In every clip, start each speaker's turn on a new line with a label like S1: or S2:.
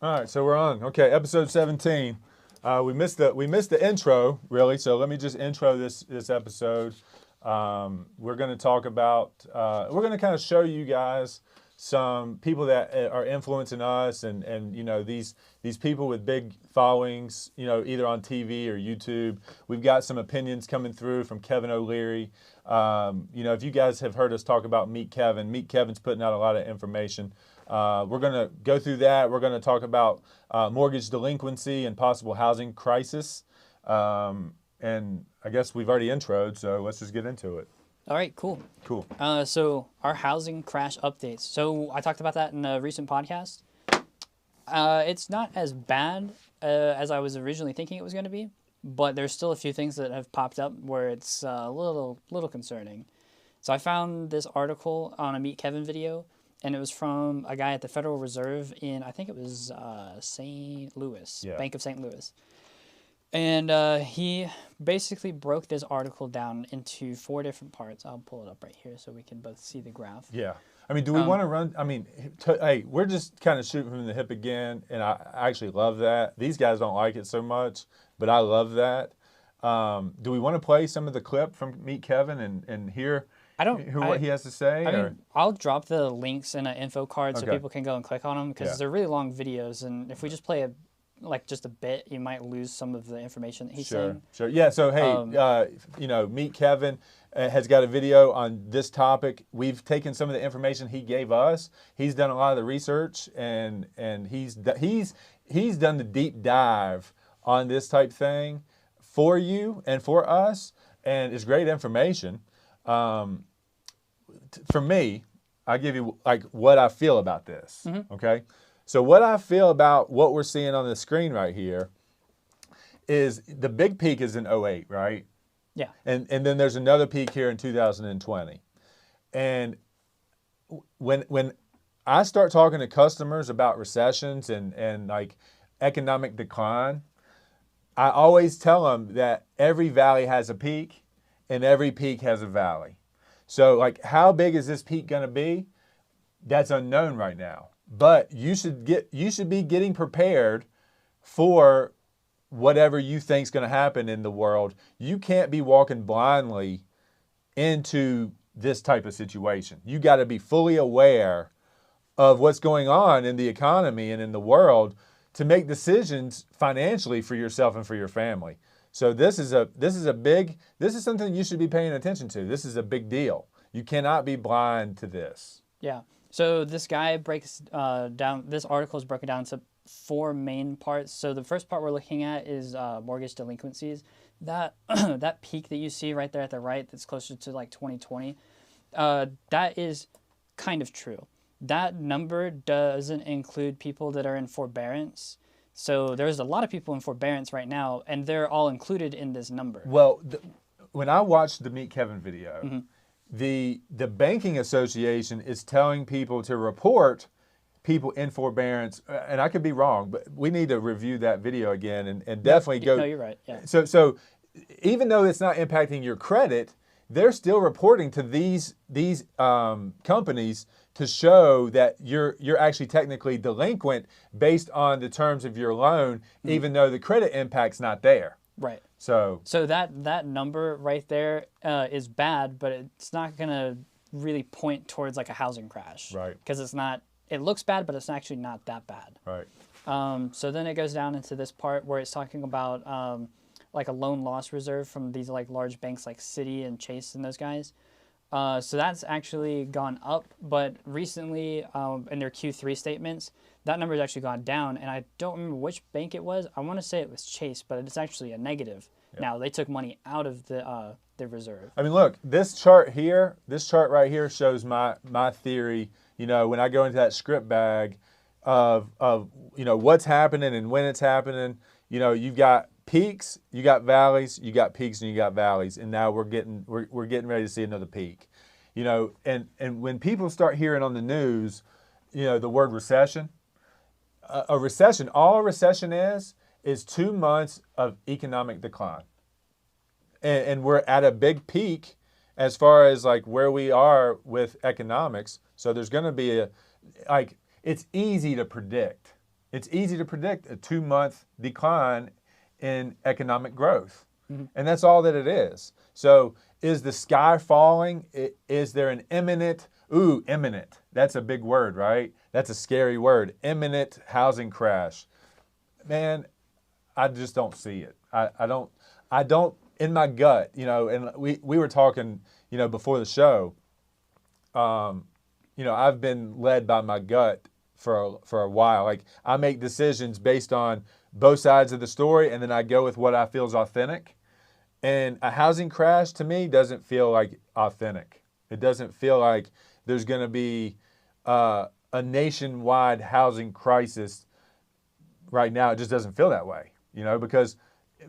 S1: All right, so we're on. Okay, episode 17. We missed the intro, really. So let me just intro this episode. We're going to talk about. We're going to kind of show you guys some people that are influencing us, and you know these people with big followings. You know, either on TV or YouTube. We've got some opinions coming through from Kevin O'Leary. You know, if you guys have heard us talk about Meet Kevin's putting out a lot of information. We're going to go through that. We're going to talk about mortgage delinquency and possible housing crisis. And I guess we've already introed, so let's just get into it.
S2: All right, cool.
S1: Cool.
S2: So our housing crash updates. So I talked about that in a recent podcast. It's not as bad as I was originally thinking it was going to be, but there's still a few things that have popped up where it's a little concerning. So I found this article on a Meet Kevin video, and it was from a guy at the Federal Reserve in, I think it was St. Louis,
S1: Yeah.
S2: Bank of St. Louis. And he basically broke this article down into 4 different parts. I'll pull it up right here so we can both see the graph.
S1: Yeah. I mean, do we want to run? I mean, hey, we're just kind of shooting from the hip again, and I actually love that. These guys don't like it so much, but I love that. Do we want to play some of the clip from Meet Kevin and hear what he has to say?
S2: I mean, I'll drop the links in an info card so people can go and click on them because they're really long videos, and if we just play just a bit, you might lose some of the information that he's saying.
S1: Sure. Yeah. So hey, you know, Meet Kevin has got a video on this topic. We've taken some of the information he gave us. He's done a lot of the research, and he's done the deep dive on this type thing for you and for us, and it's great information. For me, I give you like what I feel about this. Mm-hmm. Okay. So what I feel about what we're seeing on the screen right here is the big peak is in 2008, right?
S2: Yeah.
S1: And then there's another peak here in 2020. And when I start talking to customers about recessions and like economic decline, I always tell them that every valley has a peak and every peak has a valley. So like how big is this peak going to be? That's unknown right now. But you should be getting prepared for whatever you think is going to happen in the world. You can't be walking blindly into this type of situation. You got to be fully aware of what's going on in the economy and in the world to make decisions financially for yourself and for your family. So this is something you should be paying attention to. This is a big deal. You cannot be blind to this.
S2: Yeah. So this guy breaks down, this article is broken down into 4 main parts. So the first part we're looking at is mortgage delinquencies. That that peak that you see right there at the right, that's closer to like 2020, that is kind of true. That number doesn't include people that are in forbearance. So there's a lot of people in forbearance right now, and they're all included in this number.
S1: Well, when I watched the Meet Kevin video, mm-hmm. The banking association is telling people to report people in forbearance, and I could be wrong, but we need to review that video again and definitely go.
S2: No, you're right. Yeah.
S1: So even though it's not impacting your credit, they're still reporting to these companies to show that you're actually technically delinquent based on the terms of your loan, mm-hmm. even though the credit impact's not there.
S2: Right.
S1: So
S2: that number right there is bad, but it's not going to really point towards like a housing crash.
S1: Right.
S2: Because it's not, it looks bad, but it's actually not that bad.
S1: Right.
S2: So then it goes down into this part where it's talking about like a loan loss reserve from these like large banks like Citi and Chase and those guys. So that's actually gone up, but recently in their Q3 statements, that number has actually gone down, and I don't remember which bank it was. I want to say it was Chase, but it's actually a negative. Yep. Now, they took money out of the reserve.
S1: I mean, look, this chart right here shows my theory, you know, when I go into that script bag of you know, what's happening and when it's happening. You know, you've got peaks, you got valleys, you got peaks, and you got valleys, and now we're getting ready to see another peak. You know, and when people start hearing on the news, you know, the word recession, a recession, all a recession is 2 months of economic decline. And we're at a big peak as far as like where we are with economics. So there's going to be it's easy to predict It's easy to predict a 2-month decline in economic growth. And that's all that it is. So is the sky falling? Is there an imminent, imminent, that's a big word, right? That's a scary word, imminent housing crash. Man, I just don't see it. I don't, in my gut, and we were talking, before the show, I've been led by my gut for a while. Like, I make decisions based on both sides of the story, and then I go with what I feel is authentic. And a housing crash, to me, doesn't feel like authentic. It doesn't feel like there's going to be a nationwide housing crisis right now. It just doesn't feel that way, because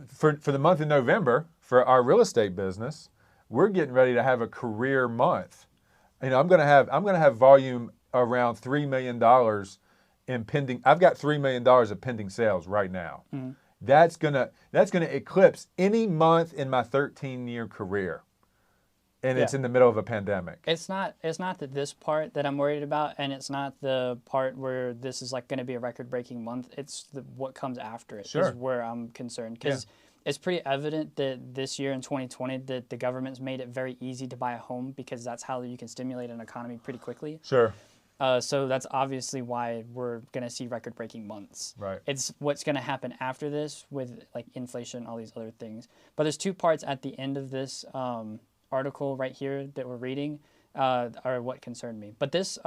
S1: for the month of November, for our real estate business, we're getting ready to have a career month. I'm going to have volume around $3 million in pending. I've got $3 million of pending sales right now. Mm-hmm. That's gonna eclipse any month in my 13-year career, and it's in the middle of a pandemic.
S2: It's not this part that I'm worried about, and it's not the part where this is like going to be a record-breaking month. It's what comes after it is where I'm concerned, because it's pretty evident that this year in 2020 that the government's made it very easy to buy a home, because that's how you can stimulate an economy pretty quickly.
S1: Sure.
S2: So that's obviously why we're going to see record-breaking months.
S1: Right.
S2: It's what's going to happen after this with like inflation, all these other things. But there's two parts at the end of this article right here that we're reading are what concerned me. But this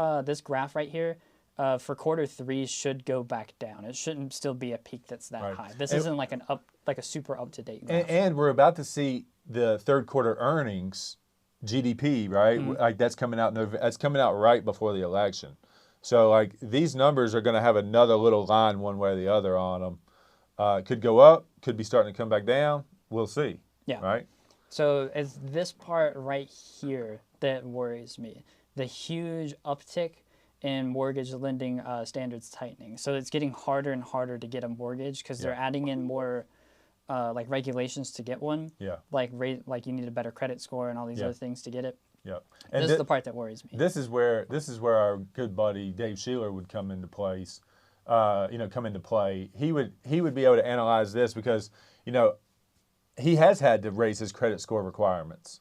S2: graph right here for Q3 should go back down. It shouldn't still be a peak that's that high. This isn't like a super up-to-date graph.
S1: And we're about to see the third quarter earnings. GDP, right? Mm-hmm. Like that's coming out right before the election. So like these numbers are going to have another little line one way or the other on them. Could go up, could be starting to come back down. We'll see.
S2: Yeah.
S1: Right?
S2: So it's this part right here that worries me. The huge uptick in mortgage lending standards tightening. So it's getting harder and harder to get a mortgage because they're adding in more like regulations to get one. Yeah. Like you need a better credit score and all these other things to get it.
S1: Yeah.
S2: And this is the part that worries me.
S1: This is where our good buddy Dave Sheeler would come into place. Come into play. He would be able to analyze this because, he has had to raise his credit score requirements.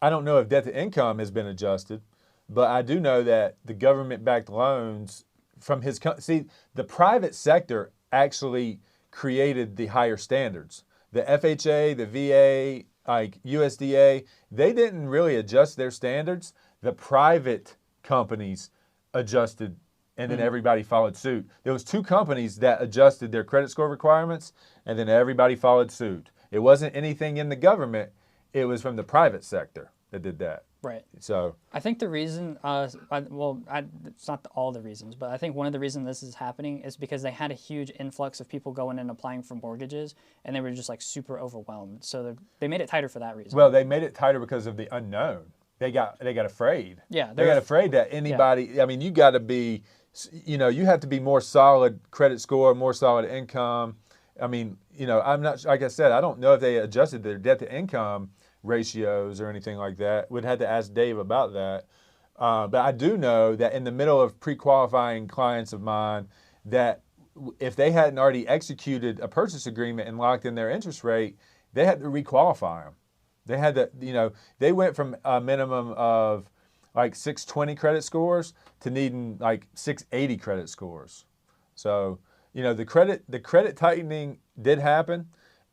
S1: I don't know if debt to income has been adjusted, but I do know that the government-backed loans from the private sector actually created the higher standards. The FHA, the VA, like USDA, they didn't really adjust their standards. The private companies adjusted, and then everybody followed suit. There was 2 companies that adjusted their credit score requirements, and then everybody followed suit. It wasn't anything in the government. It was from the private sector that did that.
S2: Right.
S1: So
S2: I think the reason, it's not all the reasons, but I think one of the reasons this is happening is because they had a huge influx of people going and applying for mortgages, and they were just like super overwhelmed. So they made it tighter for that reason.
S1: Well, they made it tighter because of the unknown. They got afraid.
S2: Yeah.
S1: They got afraid that anybody. Yeah. I mean, you got to be, you have to be more solid credit score, more solid income. I mean, I'm not, like I said, I don't know if they adjusted their debt to income ratios or anything like that. We'd have to ask Dave about that. But I do know that in the middle of pre-qualifying clients of mine, that if they hadn't already executed a purchase agreement and locked in their interest rate, they had to requalify them. They had to, they went from a minimum of like 620 credit scores to needing like 680 credit scores. So, the credit tightening did happen.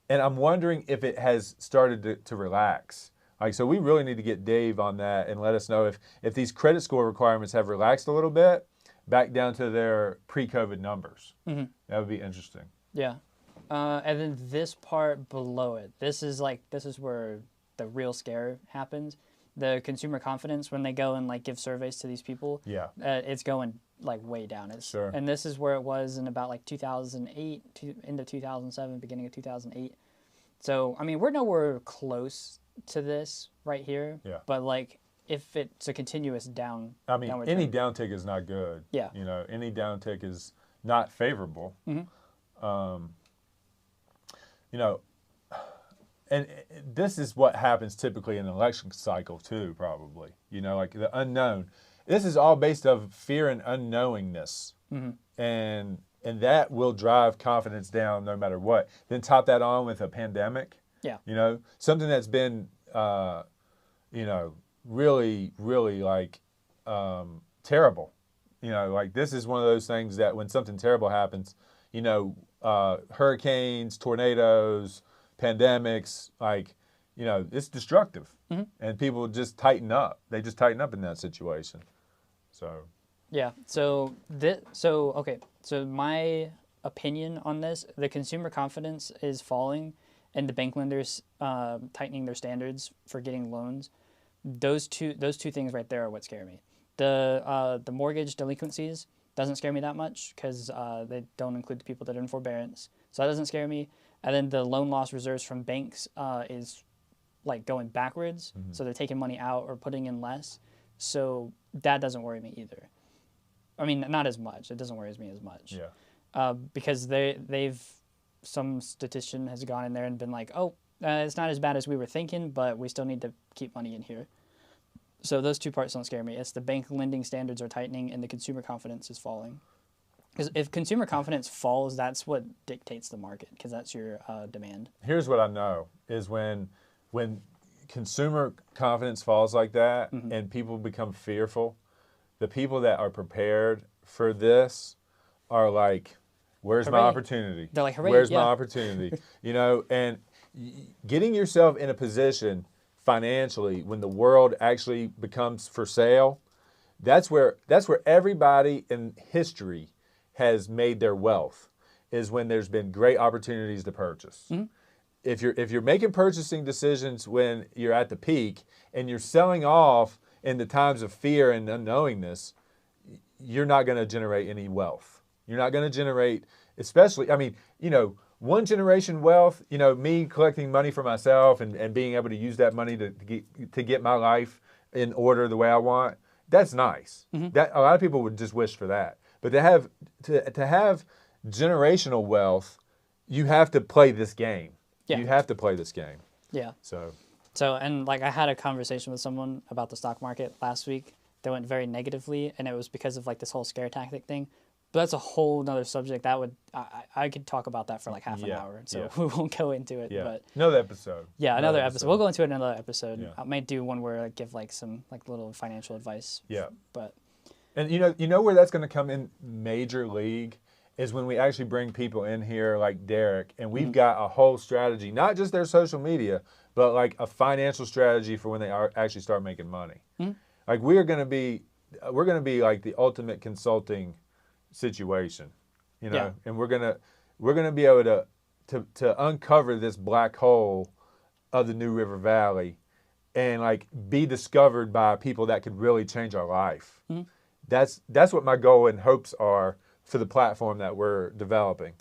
S1: And I'm wondering if it has started to relax. So we really need to get Dave on that and let us know if these credit score requirements have relaxed a little bit, back down to their pre-COVID numbers. Mm-hmm. That would be interesting.
S2: Yeah. And then this part below it, this is where the real scare happens. The consumer confidence, when they go and like give surveys to these people, it's going like way down.
S1: Sure.
S2: And this is where it was in about like 2008 into 2007, beginning of 2008. So, I mean, we're nowhere close to this right here. Yeah. But like, if it's a continuous downward
S1: any downtick is not good.
S2: Yeah.
S1: Any downtick is not favorable. Mm-hmm. And this is what happens typically in an election cycle too, probably. Like the unknown. This is all based off fear and unknowingness. Mm-hmm. And And that will drive confidence down no matter what. Then top that on with a pandemic.
S2: Yeah.
S1: You know, something that's been, really, really like terrible. You know, like this is one of those things that when something terrible happens, hurricanes, tornadoes, pandemics, like, it's destructive.
S2: Mm-hmm.
S1: And people just tighten up. They just tighten up in that situation. So.
S2: Yeah. So my opinion on this, the consumer confidence is falling, and the bank lenders tightening their standards for getting loans. Those two things right there are what scare me. The mortgage delinquencies doesn't scare me that much because they don't include the people that are in forbearance, so that doesn't scare me. And then the loan loss reserves from banks is like going backwards,
S1: Mm-hmm.
S2: so they're taking money out or putting in less. So that doesn't worry me either. I mean, not as much. It doesn't worry me as much.
S1: Yeah.
S2: Because some statistician has gone in there and been like, oh, it's not as bad as we were thinking, but we still need to keep money in here. So those two parts don't scare me. It's the bank lending standards are tightening and the consumer confidence is falling. Because if consumer confidence falls, that's what dictates the market, because that's your demand.
S1: Here's what I know is when consumer confidence falls like that,
S2: Mm-hmm.
S1: and people become fearful, the people that are prepared for this are like, where's my
S2: Hooray.
S1: opportunity?
S2: They're like, hooray,
S1: where's
S2: yeah.
S1: my opportunity? And getting yourself in a position financially when the world actually becomes for sale, that's where everybody in history has made their wealth, is when there's been great opportunities to purchase.
S2: Mm-hmm.
S1: If you're making purchasing decisions when you're at the peak and you're selling off in the times of fear and unknowingness, you're not going to generate any wealth. You're not going to generate, especially, one generation wealth, me collecting money for myself and being able to use that money to get my life in order the way I want, that's nice.
S2: Mm-hmm.
S1: That a lot of people would just wish for that. But to have generational wealth, you have to play this game.
S2: Yeah.
S1: You have to play this game.
S2: Yeah.
S1: So,
S2: and like I had a conversation with someone about the stock market last week that went very negatively, and it was because of like this whole scare tactic thing. But that's a whole nother subject. I could talk about that for like half an hour, so we won't go into it.
S1: yeah.
S2: But
S1: Another episode.
S2: yeah, another episode. We'll go into it in another episode.
S1: Yeah.
S2: I might do one where I give like some like little financial advice.
S1: Yeah.
S2: But
S1: And you know where that's going to come in major league is when we actually bring people in here like Derek, and we've got a whole strategy, not just their social media, but like a financial strategy for when they actually start making money.
S2: Mm-hmm.
S1: Like we're going to be like the ultimate consulting situation,
S2: Yeah.
S1: and we're gonna be able to uncover this black hole of the New River Valley, and like be discovered by people that could really change our life.
S2: Mm-hmm.
S1: That's what my goal and hopes are for the platform that we're developing.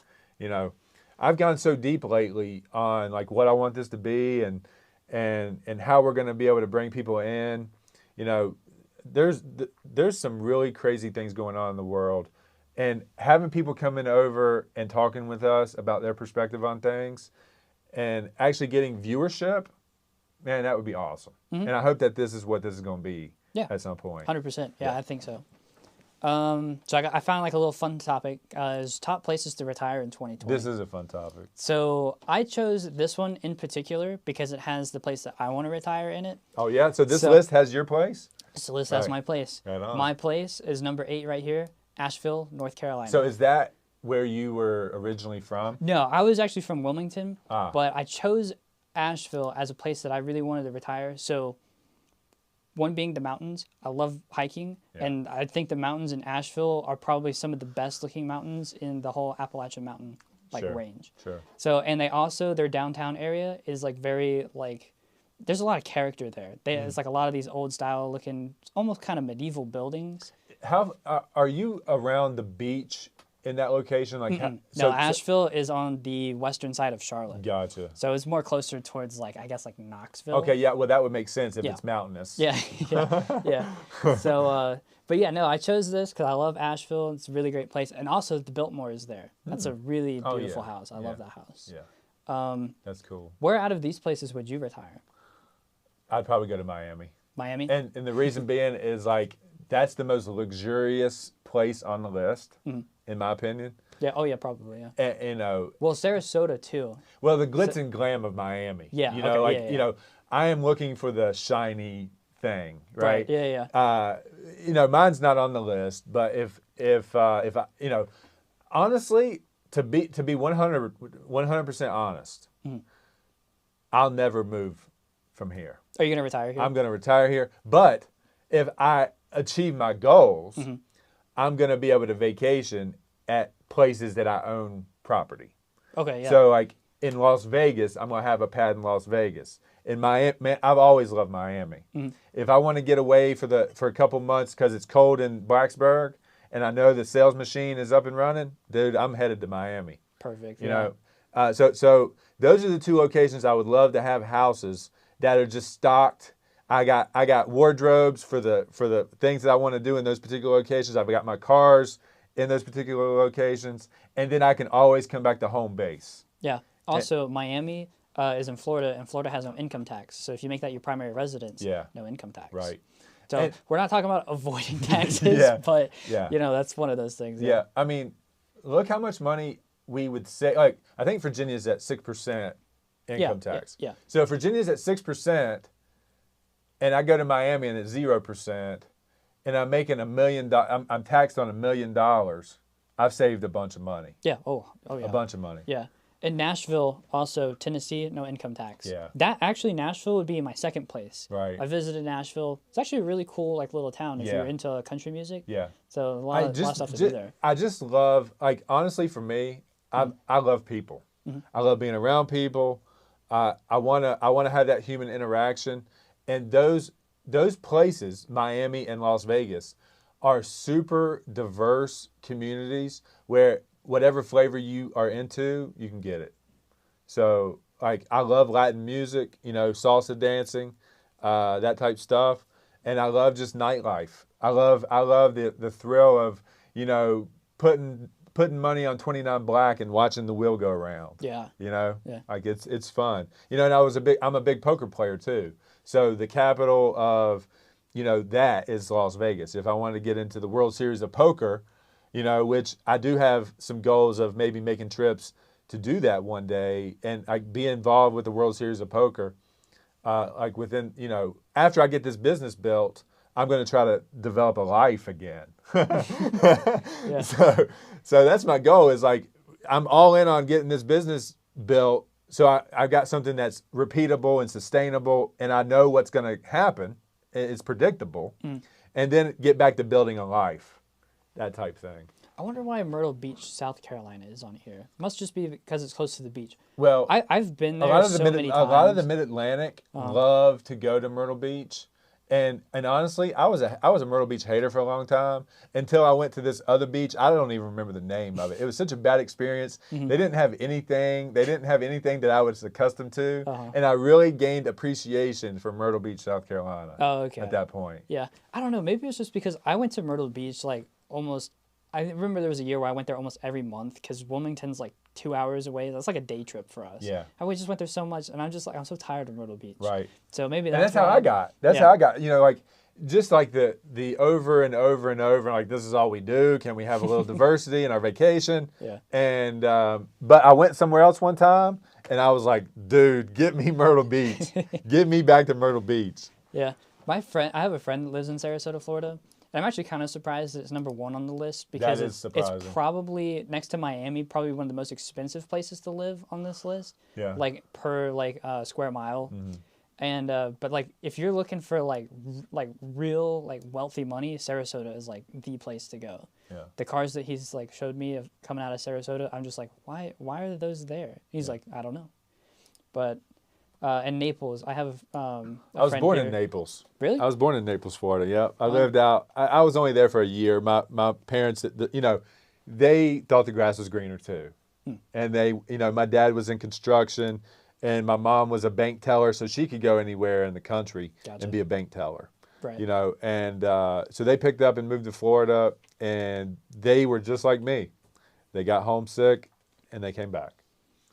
S1: I've gone so deep lately on like what I want this to be and how we're going to be able to bring people in. There's some really crazy things going on in the world, and having people coming over and talking with us about their perspective on things and actually getting viewership, man, that would be awesome.
S2: Mm-hmm.
S1: And I hope that this is what this is going to be at some point.
S2: 100%. Yeah, I think so. So I found like a little fun topic is top places to retire in 2020.
S1: This is a fun topic.
S2: So I chose this one in particular because it has the place that I want to retire in it.
S1: Oh yeah, so this list has your place?
S2: This list has my place.
S1: Right on.
S2: My place is number 8 right here, Asheville, North Carolina.
S1: So is that where you were originally from?
S2: No, I was actually from Wilmington,
S1: Ah.
S2: but I chose Asheville as a place that I really wanted to retire. So one being the mountains. I love hiking, and I think the mountains in Asheville are probably some of the best looking mountains in the whole Appalachian Mountain range.
S1: Sure.
S2: So, and their downtown area is like very like, there's a lot of character there. It's like a lot of these old style looking, almost kind of medieval buildings.
S1: How are you around the beach in that location? Like,
S2: No, Asheville is on the western side of Charlotte.
S1: Gotcha.
S2: So it's more closer towards like, I guess like Knoxville.
S1: Okay, yeah, well that would make sense if it's mountainous.
S2: Yeah. So, but yeah, no, I chose this because I love Asheville. It's a really great place, and also the Biltmore is there. That's a really beautiful house. I love that house.
S1: Yeah. That's cool.
S2: Where out of these places would you retire?
S1: I'd probably go to Miami.
S2: Miami.
S1: And the reason being is like that's the most luxurious place on the list, in my opinion.
S2: Yeah. Oh yeah, probably. Yeah.
S1: And, you know,
S2: Well, Sarasota too.
S1: well, the glitz and glam of Miami.
S2: Yeah,
S1: You know,
S2: okay,
S1: like
S2: yeah,
S1: you know, I am looking for the shiny thing,
S2: Right.
S1: right?
S2: Yeah. Yeah.
S1: You know, mine's not on the list, but if I, you know, honestly, to be 100% honest, I'll never move from here.
S2: Are you gonna retire here?
S1: I'm going to retire here, but if I achieve my goals, I'm going to be able to vacation at places that I own property.
S2: Okay. Yeah.
S1: So like in Las Vegas, I'm going to have a pad in Las Vegas. In Miami, I've always loved Miami. If I want to get away for a couple months because it's cold in Blacksburg and I know the sales machine is up and running, dude, I'm headed to Miami.
S2: Perfect.
S1: You
S2: yeah.
S1: know, so those are the two locations I would love to have houses that are just stocked. I got wardrobes for the things that I want to do in those particular locations. I've got my cars in those particular locations, and then I can always come back to home base.
S2: Yeah. Also, Miami is in Florida, and Florida has no income tax. So if you make that your primary residence, no income tax.
S1: Right.
S2: So
S1: And-
S2: we're not talking about avoiding taxes,
S1: Yeah,
S2: but
S1: yeah.
S2: you know that's one of those things.
S1: Yeah, I mean, look how much money we would say. Like, I think Virginia's at 6% income tax.
S2: Yeah.
S1: So if Virginia's at 6%, and I go to Miami and it's 0%, and I'm making $1 million, I'm taxed on $1 million. I've saved a bunch of money.
S2: Yeah. Oh yeah.
S1: A bunch of money.
S2: Yeah. In Nashville, also Tennessee, no income tax.
S1: Yeah.
S2: That actually Nashville would be my second place.
S1: Right.
S2: I visited Nashville. It's actually a really cool like little town if
S1: Yeah.
S2: you're into country music.
S1: Yeah.
S2: So a lot of stuff to do there.
S1: I just love, like, honestly, for me, I love people. I love being around people. I wanna have that human interaction, and those places, Miami and Las Vegas, are super diverse communities where whatever flavor you are into, you can get it. So, like, I love Latin music, you know, salsa dancing, that type stuff, and I love just nightlife. I love the thrill of, you know, putting money on 29 Black and watching the wheel go around.
S2: Yeah.
S1: You know,
S2: Yeah.
S1: like it's fun. You know, and I'm a big poker player too. So the capital of, you know, that is Las Vegas. If I wanted to get into the World Series of Poker, you know, which I do have some goals of maybe making trips to do that one day, and like be involved with the World Series of Poker, like within, you know, after I get this business built, I'm going to try to develop a life again.
S2: Yeah.
S1: So that's my goal, is like, I'm all in on getting this business built. So I got something that's repeatable and sustainable, and I know what's going to happen. It's predictable. And then get back to building a life, that type thing.
S2: I wonder why Myrtle Beach, South Carolina is on here. It must just be because it's close to the beach.
S1: Well,
S2: I've been there
S1: a
S2: many times.
S1: lot of the Mid-Atlantic love to go to Myrtle Beach. And honestly, I was a Myrtle Beach hater for a long time until I went to this other beach. I don't even remember the name of it. It was such a bad experience. They didn't have anything. They didn't have anything that I was accustomed to. And I really gained appreciation for Myrtle Beach, South Carolina.
S2: Oh, okay.
S1: At that point.
S2: Yeah. I don't know. Maybe it's just because I went to Myrtle Beach like almost. I remember there was a year where I went there almost every month because Wilmington's like 2 hours away. That's like a day trip for us.
S1: Yeah.
S2: And we just went there so much, and I'm just like, I'm so tired of Myrtle Beach.
S1: Right.
S2: So maybe
S1: And
S2: that's
S1: that's how I got. That's
S2: Yeah.
S1: how I got. You know, like, just like the over and over and over, like, this is all we do. Can we have a little diversity in our vacation?
S2: Yeah.
S1: And but I went somewhere else one time, and I was like, dude, get me Myrtle Beach. Get me back to Myrtle Beach.
S2: Yeah. I have a friend that lives in Sarasota, Florida. And I'm actually kind of surprised that it's number 1 on the list because
S1: That is surprising.
S2: it's probably next to Miami, probably one of the most expensive places to live on this list.
S1: Yeah.
S2: Like per square mile. And but like if you're looking for like real like wealthy money, Sarasota is like the place to go.
S1: Yeah.
S2: The cars that he's like showed me of coming out of Sarasota, I'm just like, why are those there? He's like, I don't know. But and Naples, I have
S1: I was born in Naples.
S2: Really?
S1: I was born in Naples, Florida. Yeah, I lived out. I was only there for a year. My parents, you know, they thought the grass was greener too, and they, you know, my dad was in construction, and my mom was a bank teller, so she could go anywhere in the country
S2: Gotcha.
S1: and be a bank teller.
S2: Right.
S1: You know, and so they picked up and moved to Florida, and they were just like me. They got homesick, and they came back.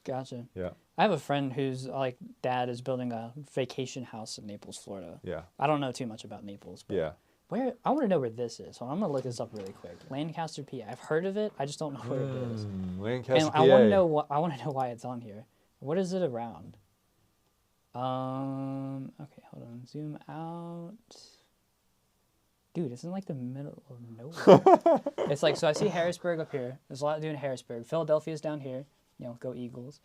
S2: Gotcha.
S1: Yeah.
S2: I have a friend whose like dad is building a vacation house in Naples, Florida.
S1: Yeah.
S2: I don't know too much about Naples, but
S1: Yeah.
S2: Where I want to know where this is. So I'm gonna look this up really quick. Lancaster, PA. I've heard of it. I just don't know where it is.
S1: Lancaster,
S2: And
S1: PA.
S2: I want to know what. I want to know why it's on here. What is it around? Okay, hold on. Zoom out. Dude, it's in like the middle of nowhere. It's like, so I see Harrisburg up here. There's a lot to do in Harrisburg. Philadelphia's down here. You know, go Eagles.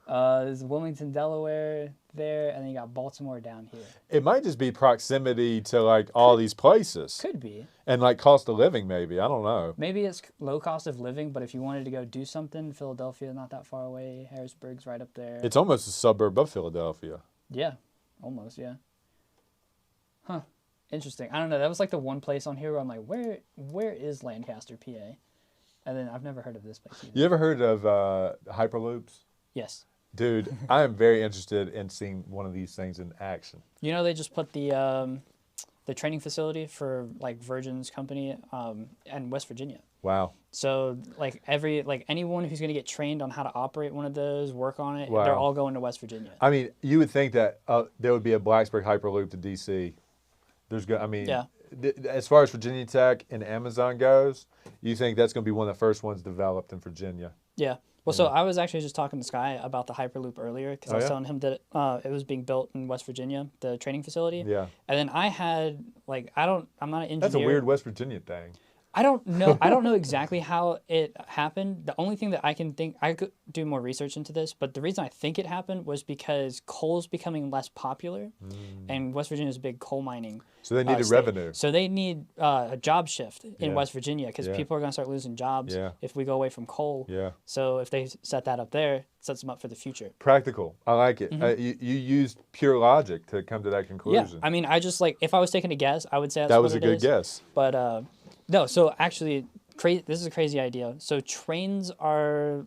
S2: There's Wilmington, Delaware there, and then you got Baltimore down here.
S1: It might just be proximity to like all these places.
S2: Could be.
S1: And like cost of living, maybe. I don't know.
S2: Maybe it's low cost of living, but if you wanted to go do something, Philadelphia is not that far away. Harrisburg's right up there.
S1: It's almost a suburb of Philadelphia.
S2: Yeah, almost, yeah. Huh. Interesting. I don't know. That was like the one place on here where I'm like, where is Lancaster, PA? And then I've never heard of this place either.
S1: You ever heard of Hyperloops?
S2: Yes.
S1: Dude, I am very interested in seeing one of these things in action.
S2: You know, they just put the training facility for like Virgin's company in West Virginia.
S1: Wow.
S2: So like anyone who's going to get trained on how to operate one of those, work on it,
S1: Wow.
S2: they're all going to West Virginia.
S1: I mean, you would think that there would be a Blacksburg Hyperloop to DC.
S2: Yeah.
S1: As far as Virginia Tech and Amazon goes, you think that's going to be one of the first ones developed in Virginia?
S2: Yeah. Well, so I was actually just talking to Sky about the Hyperloop earlier because I was telling him that it was being built in West Virginia, the training facility.
S1: Yeah.
S2: And then I had I'm not an engineer.
S1: That's a weird West Virginia thing.
S2: I don't know exactly how it happened. The only thing that I can think, I could do more research into this, but the reason I think it happened was because coal's becoming less popular, and West Virginia is a big coal mining.
S1: So they needed
S2: state.
S1: revenue.
S2: So they need a job shift in
S1: Yeah.
S2: West Virginia because
S1: Yeah.
S2: people are going to start losing jobs
S1: Yeah.
S2: if we go away from coal.
S1: Yeah.
S2: So if they set that up there, it sets them up for the future.
S1: Practical. I like it. You used pure logic to come to that conclusion.
S2: Yeah, I mean, I just if I was taking a guess, I would say that's
S1: that
S2: what
S1: was a
S2: it
S1: good
S2: is.
S1: guess.
S2: But no, so actually, this is a crazy idea. So trains are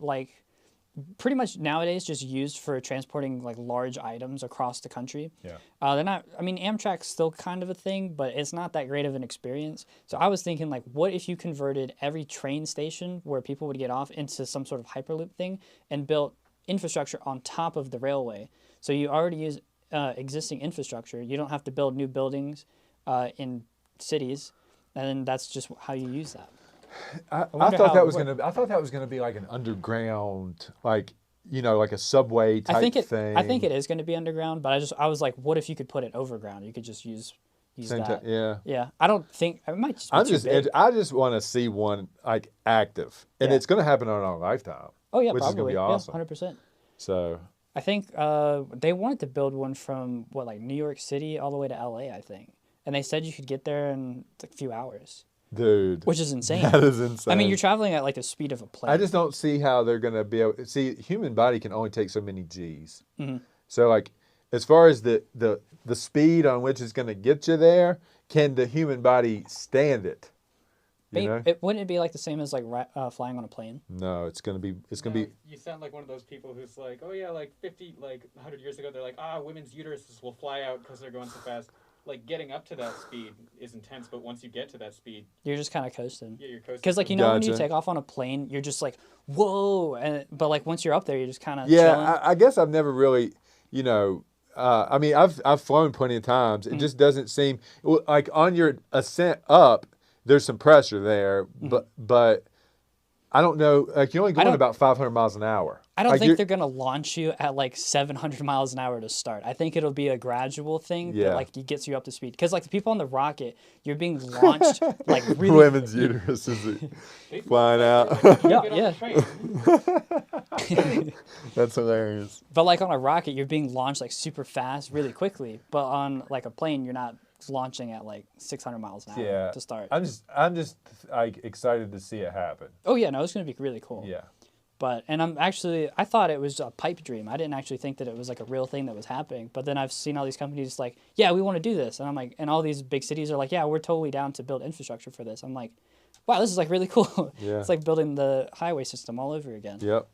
S2: pretty much nowadays just used for transporting large items across the country.
S1: Yeah.
S2: They're not. I mean, Amtrak's still kind of a thing, but it's not that great of an experience. So I was thinking, what if you converted every train station where people would get off into some sort of Hyperloop thing and built infrastructure on top of the railway? So you already use existing infrastructure. You don't have to build new buildings in cities. And then that's just how you use that.
S1: I thought that was gonna be like an underground, like a subway type thing.
S2: I think it is going to be underground, but I was like, what if you could put it overground? You could just use that.
S1: Yeah.
S2: Yeah. I don't think it might just be too big.
S1: I just want to see one active, and
S2: Yeah.
S1: it's gonna happen on our lifetime.
S2: Oh yeah,
S1: which
S2: probably.
S1: is gonna be awesome.
S2: Yeah, 100%.
S1: So
S2: I think they wanted to build one from New York City all the way to LA, I think. And they said you could get there in a few hours.
S1: Dude.
S2: Which is insane.
S1: That is insane.
S2: I mean, you're traveling at the speed of a plane.
S1: I just don't see how they're going to be able to see. Human body can only take so many G's.
S2: Mm-hmm.
S1: So as far as the speed on which it's going to get you there, can the human body stand it?
S2: Wouldn't it be the same as flying on a plane?
S1: No, it's going to be.
S3: You sound like one of those people who's like, oh yeah, 100 years ago, they're like, women's uteruses will fly out because they're going so fast. Getting up to that speed is intense, but once you get to that speed,
S2: you're just kind of coasting.
S3: Yeah, you're coasting.
S2: Because when you take off on a plane, you're just whoa, but once you're up there, you're just kind of chilling.
S1: I guess I've never really, I mean, I've flown plenty of times. It just doesn't seem on your ascent up, there's some pressure there, but I don't know. You're only going about 500 miles an hour.
S2: I don't think they're going to launch you at 700 miles an hour to start. I think it'll be a gradual thing that gets you up to speed. Because the people on the rocket, you're being launched really.
S1: Women's uterus is flying out.
S2: Yeah.
S1: That's hilarious.
S2: But on a rocket, you're being launched super fast, really quickly. But on a plane, you're not launching at 600 miles an hour to start.
S1: I'm just excited to see it happen.
S2: Oh yeah, no, it's going to be really cool.
S1: Yeah.
S2: And I thought it was a pipe dream. I didn't actually think that it was a real thing that was happening. But then I've seen all these companies yeah, we want to do this. And I'm and all these big cities are yeah, we're totally down to build infrastructure for this. I'm wow, this is really cool.
S1: Yeah.
S2: It's building the highway system all over again.
S1: Yep.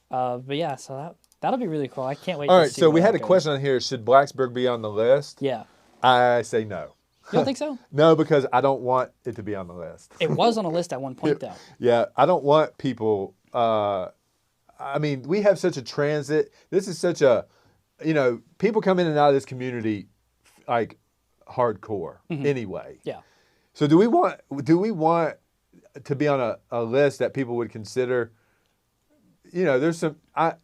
S2: But yeah, so that'll be really cool. I can't wait
S1: all
S2: to
S1: right,
S2: see
S1: so we
S2: where
S1: had
S2: that
S1: a
S2: goes.
S1: question on here. Should Blacksburg be on the list?
S2: Yeah.
S1: I say no.
S2: You don't think so?
S1: No, because I don't want it to be on the list.
S2: It was on a list at one point, though.
S1: Yeah, I don't want people. I mean, we have such a transit. This is such a, people come in and out of this community hardcore anyway.
S2: Yeah.
S1: So do we want to be on a list that people would consider? There's some I've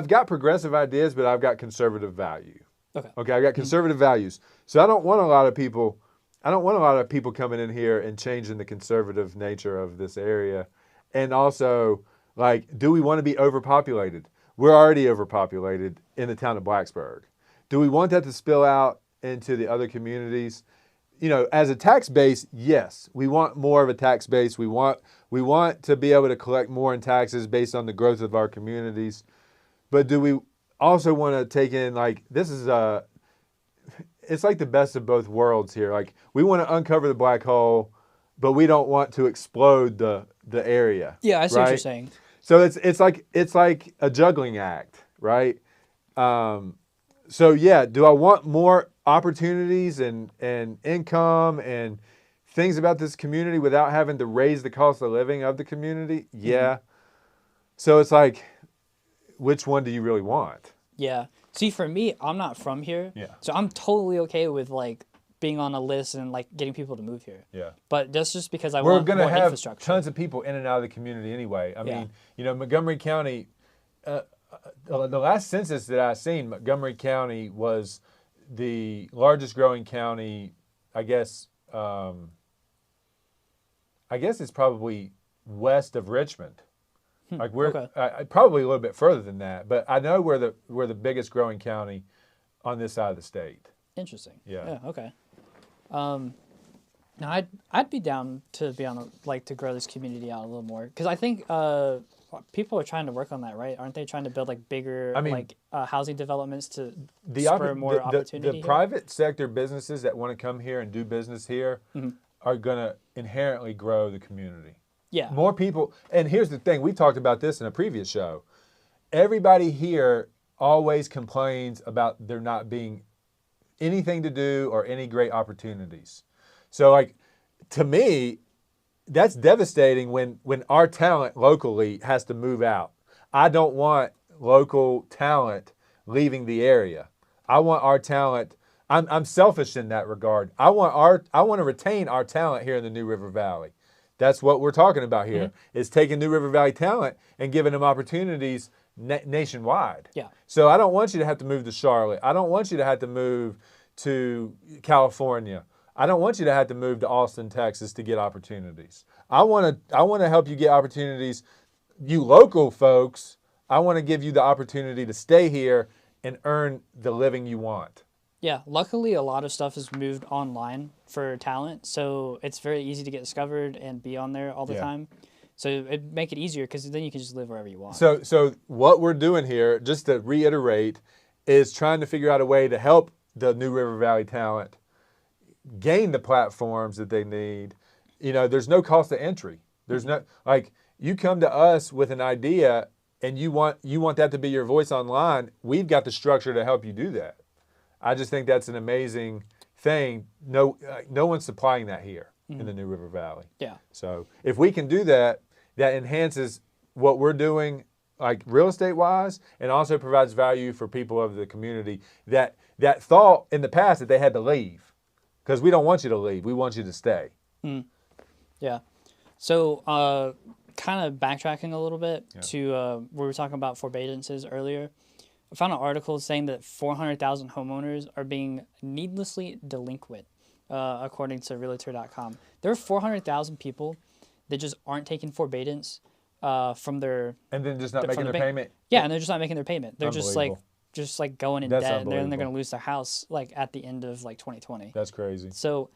S1: got progressive ideas, but I've got conservative value. Okay, I've got conservative values. So I don't want a lot of people coming in here and changing the conservative nature of this area. And also, do we want to be overpopulated? We're already overpopulated in the town of Blacksburg. Do we want that to spill out into the other communities? As a tax base, yes, we want more of a tax base. We want to be able to collect more in taxes based on the growth of our communities. But do we also want to take in, it's like the best of both worlds here. We want to uncover the black hole, but we don't want to explode the area.
S2: Yeah, I see what you're saying.
S1: So it's like a juggling act, right? So yeah, do I want more opportunities and income and things about this community without having to raise the cost of living of the community? Yeah. So it's like, which one do you really want?
S2: Yeah. See, for me, I'm not from here.
S1: Yeah.
S2: So I'm totally okay with being on a list and getting people to move here.
S1: Yeah.
S2: But that's just because
S1: We're
S2: want
S1: going
S2: more
S1: to have
S2: infrastructure.
S1: tons of people in and out of the community anyway. I mean, Montgomery County, the last census that I seen, Montgomery County was the largest growing county. I guess it's probably west of Richmond. We're probably a little bit further than that, but I know we're the biggest growing county on this side of the state.
S2: Interesting.
S1: Yeah.
S2: Okay. Now I'd be down to be on to grow this community out a little more, because I think people are trying to work on that, right? Aren't they trying to build bigger housing developments to spur more opportunity?
S1: The private sector businesses that want to come here and do business here are going to inherently grow the community.
S2: Yeah.
S1: More people. And here's the thing. We talked about this in a previous show. Everybody here always complains about there not being anything to do or any great opportunities. So, to me, that's devastating when our talent locally has to move out. I don't want local talent leaving the area. I want our talent. I'm selfish in that regard. I want to retain our talent here in the New River Valley. That's what we're talking about here, is taking New River Valley talent and giving them opportunities nationwide.
S2: Yeah.
S1: So I don't want you to have to move to Charlotte. I don't want you to have to move to California. I don't want you to have to move to Austin, Texas to get opportunities. I want to help you get opportunities. You local folks, I want to give you the opportunity to stay here and earn the living you want.
S2: Yeah, luckily a lot of stuff is moved online for talent, so it's very easy to get discovered and be on there all the time. So it'd make it easier, because then you can just live wherever you want.
S1: So what we're doing here, just to reiterate, is trying to figure out a way to help the New River Valley talent gain the platforms that they need. There's no cost of entry. There's no, you come to us with an idea and you want that to be your voice online. We've got the structure to help you do that. I just think that's an amazing thing. No one's supplying that here in the New River Valley.
S2: Yeah.
S1: So if we can do that, that enhances what we're doing, real estate wise, and also provides value for people of the community that thought in the past that they had to leave, because we don't want you to leave. We want you to stay.
S2: Yeah. So kind of backtracking a little bit to we were talking about forbadences earlier. I found an article saying that 400,000 homeowners are being needlessly delinquent, according to Realtor.com. There are 400,000 people that just aren't taking forbearance from their...
S1: And then just not making their payment?
S2: Yeah, and they're just not making their payment. They're just going in debt, and then they're going to lose their house at the end of 2020.
S1: That's crazy.
S2: So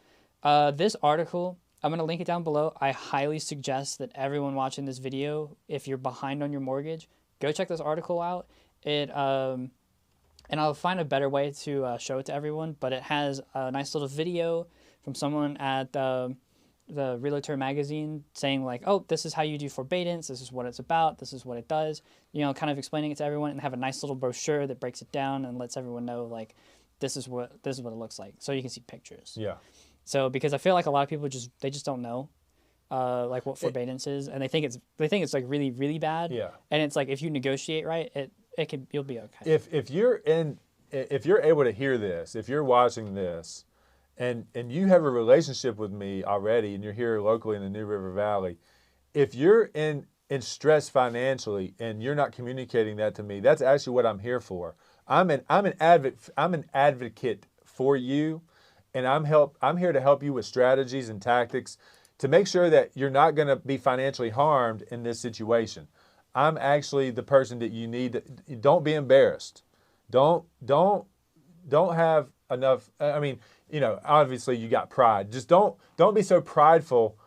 S2: this article, I'm going to link it down below. I highly suggest that everyone watching this video, if you're behind on your mortgage, go check this article out. And I'll find a better way to show it to everyone, but it has a nice little video from someone at the Realtor magazine saying oh, this is how you do forbearance, this is what it's about, this is what it does, kind of explaining it to everyone, and have a nice little brochure that breaks it down and lets everyone know this is what it looks like, so you can see pictures.
S1: Yeah. So
S2: because I feel like a lot of people just don't know what forbearance is, and they think it's really, really bad.
S1: Yeah.
S2: And it's if you negotiate right, you'll be okay.
S1: If you're in if you're able to hear this, if you're watching this, and you have a relationship with me already, and you're here locally in the New River Valley, if you're in stress financially and you're not communicating that to me, that's actually what I'm here for. I'm an advocate for you, and I'm here to help you with strategies and tactics to make sure that you're not going to be financially harmed in this situation. I'm actually the person that you need to, don't be embarrassed. Don't have enough, I mean, obviously you got pride. Just don't be so prideful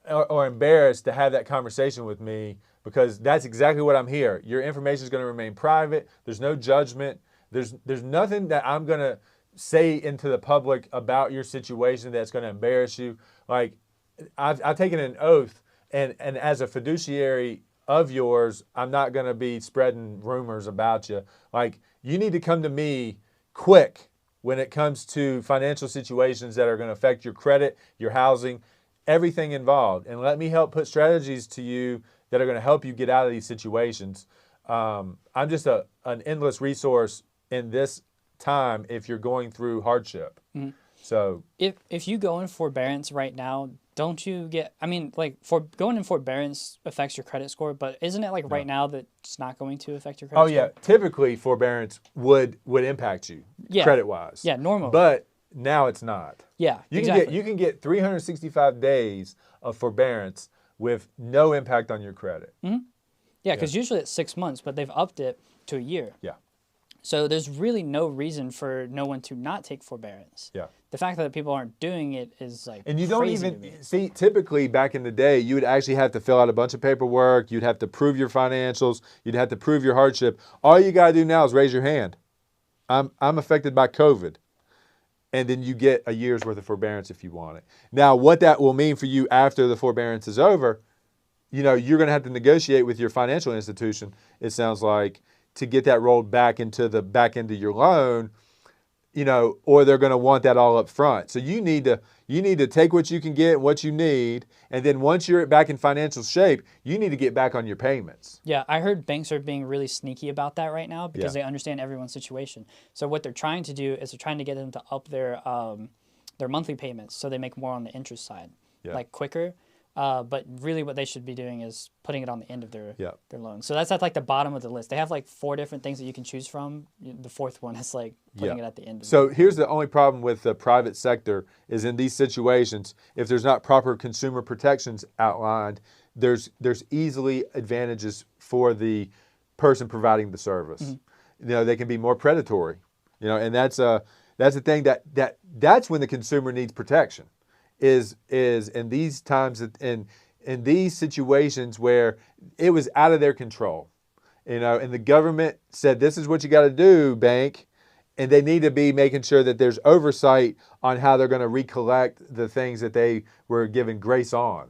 S1: or embarrassed to have that conversation with me, because that's exactly what I'm here. Your information is going to remain private. There's no judgment. There's nothing that I'm going to say into the public about your situation that's going to embarrass you. Like, I've taken an oath, and as a fiduciary of yours, I'm not going to be spreading rumors about you. Like, you need to come to me quick when it comes to financial situations that are going to affect your credit, your housing, everything involved, and let me help put strategies to you that are going to help you get out of these situations. I'm just an endless resource in this time if you're going through hardship. Mm-hmm. So
S2: if you go in forbearance right now, don't you get, I mean, like, going in forbearance affects your credit score, but isn't it like right now that it's not going to affect your credit score?
S1: Oh yeah, typically forbearance would impact you credit wise.
S2: Yeah, normally.
S1: But now it's not.
S2: Yeah,
S1: you can get 365 days of forbearance with no impact on your credit.
S2: Mm-hmm. Yeah, because usually it's 6 months, but they've upped it to a year.
S1: Yeah.
S2: So there's really no reason for no one to not take forbearance.
S1: Yeah.
S2: The fact that people aren't doing it is like
S1: and you
S2: crazy
S1: don't even see, typically back in the day, you would actually have to fill out a bunch of paperwork. You'd have to prove your financials. You'd have to prove your hardship. All you got to do now is raise your hand. I'm affected by COVID. And then you get a year's worth of forbearance if you want it. Now, what that will mean for you after the forbearance is over, you're going to have to negotiate with your financial institution, it sounds like, to get that rolled back into the back end of your loan, or they're going to want that all up front. So you need to take what you can get, what you need, and then once you're back in financial shape, you need to get back on your payments.
S2: Yeah, I heard banks are being really sneaky about that right now because they understand everyone's situation. So what they're trying to do is they're trying to get them to up their monthly payments so they make more on the interest side, like quicker. But really what they should be doing is putting it on the end of their loan. So that's at like the bottom of the list. They have like 4 different things that you can choose from. The 4th one is like putting it at the end.
S1: So here's the only problem with the private sector is in these situations, if there's not proper consumer protections outlined, there's easily advantages for the person providing the service. Mm-hmm. They can be more predatory, and that's the thing that's when the consumer needs protection. Is in these times, in these situations where it was out of their control, and the government said, this is what you got to do, bank, and they need to be making sure that there's oversight on how they're going to recollect the things that they were given grace on.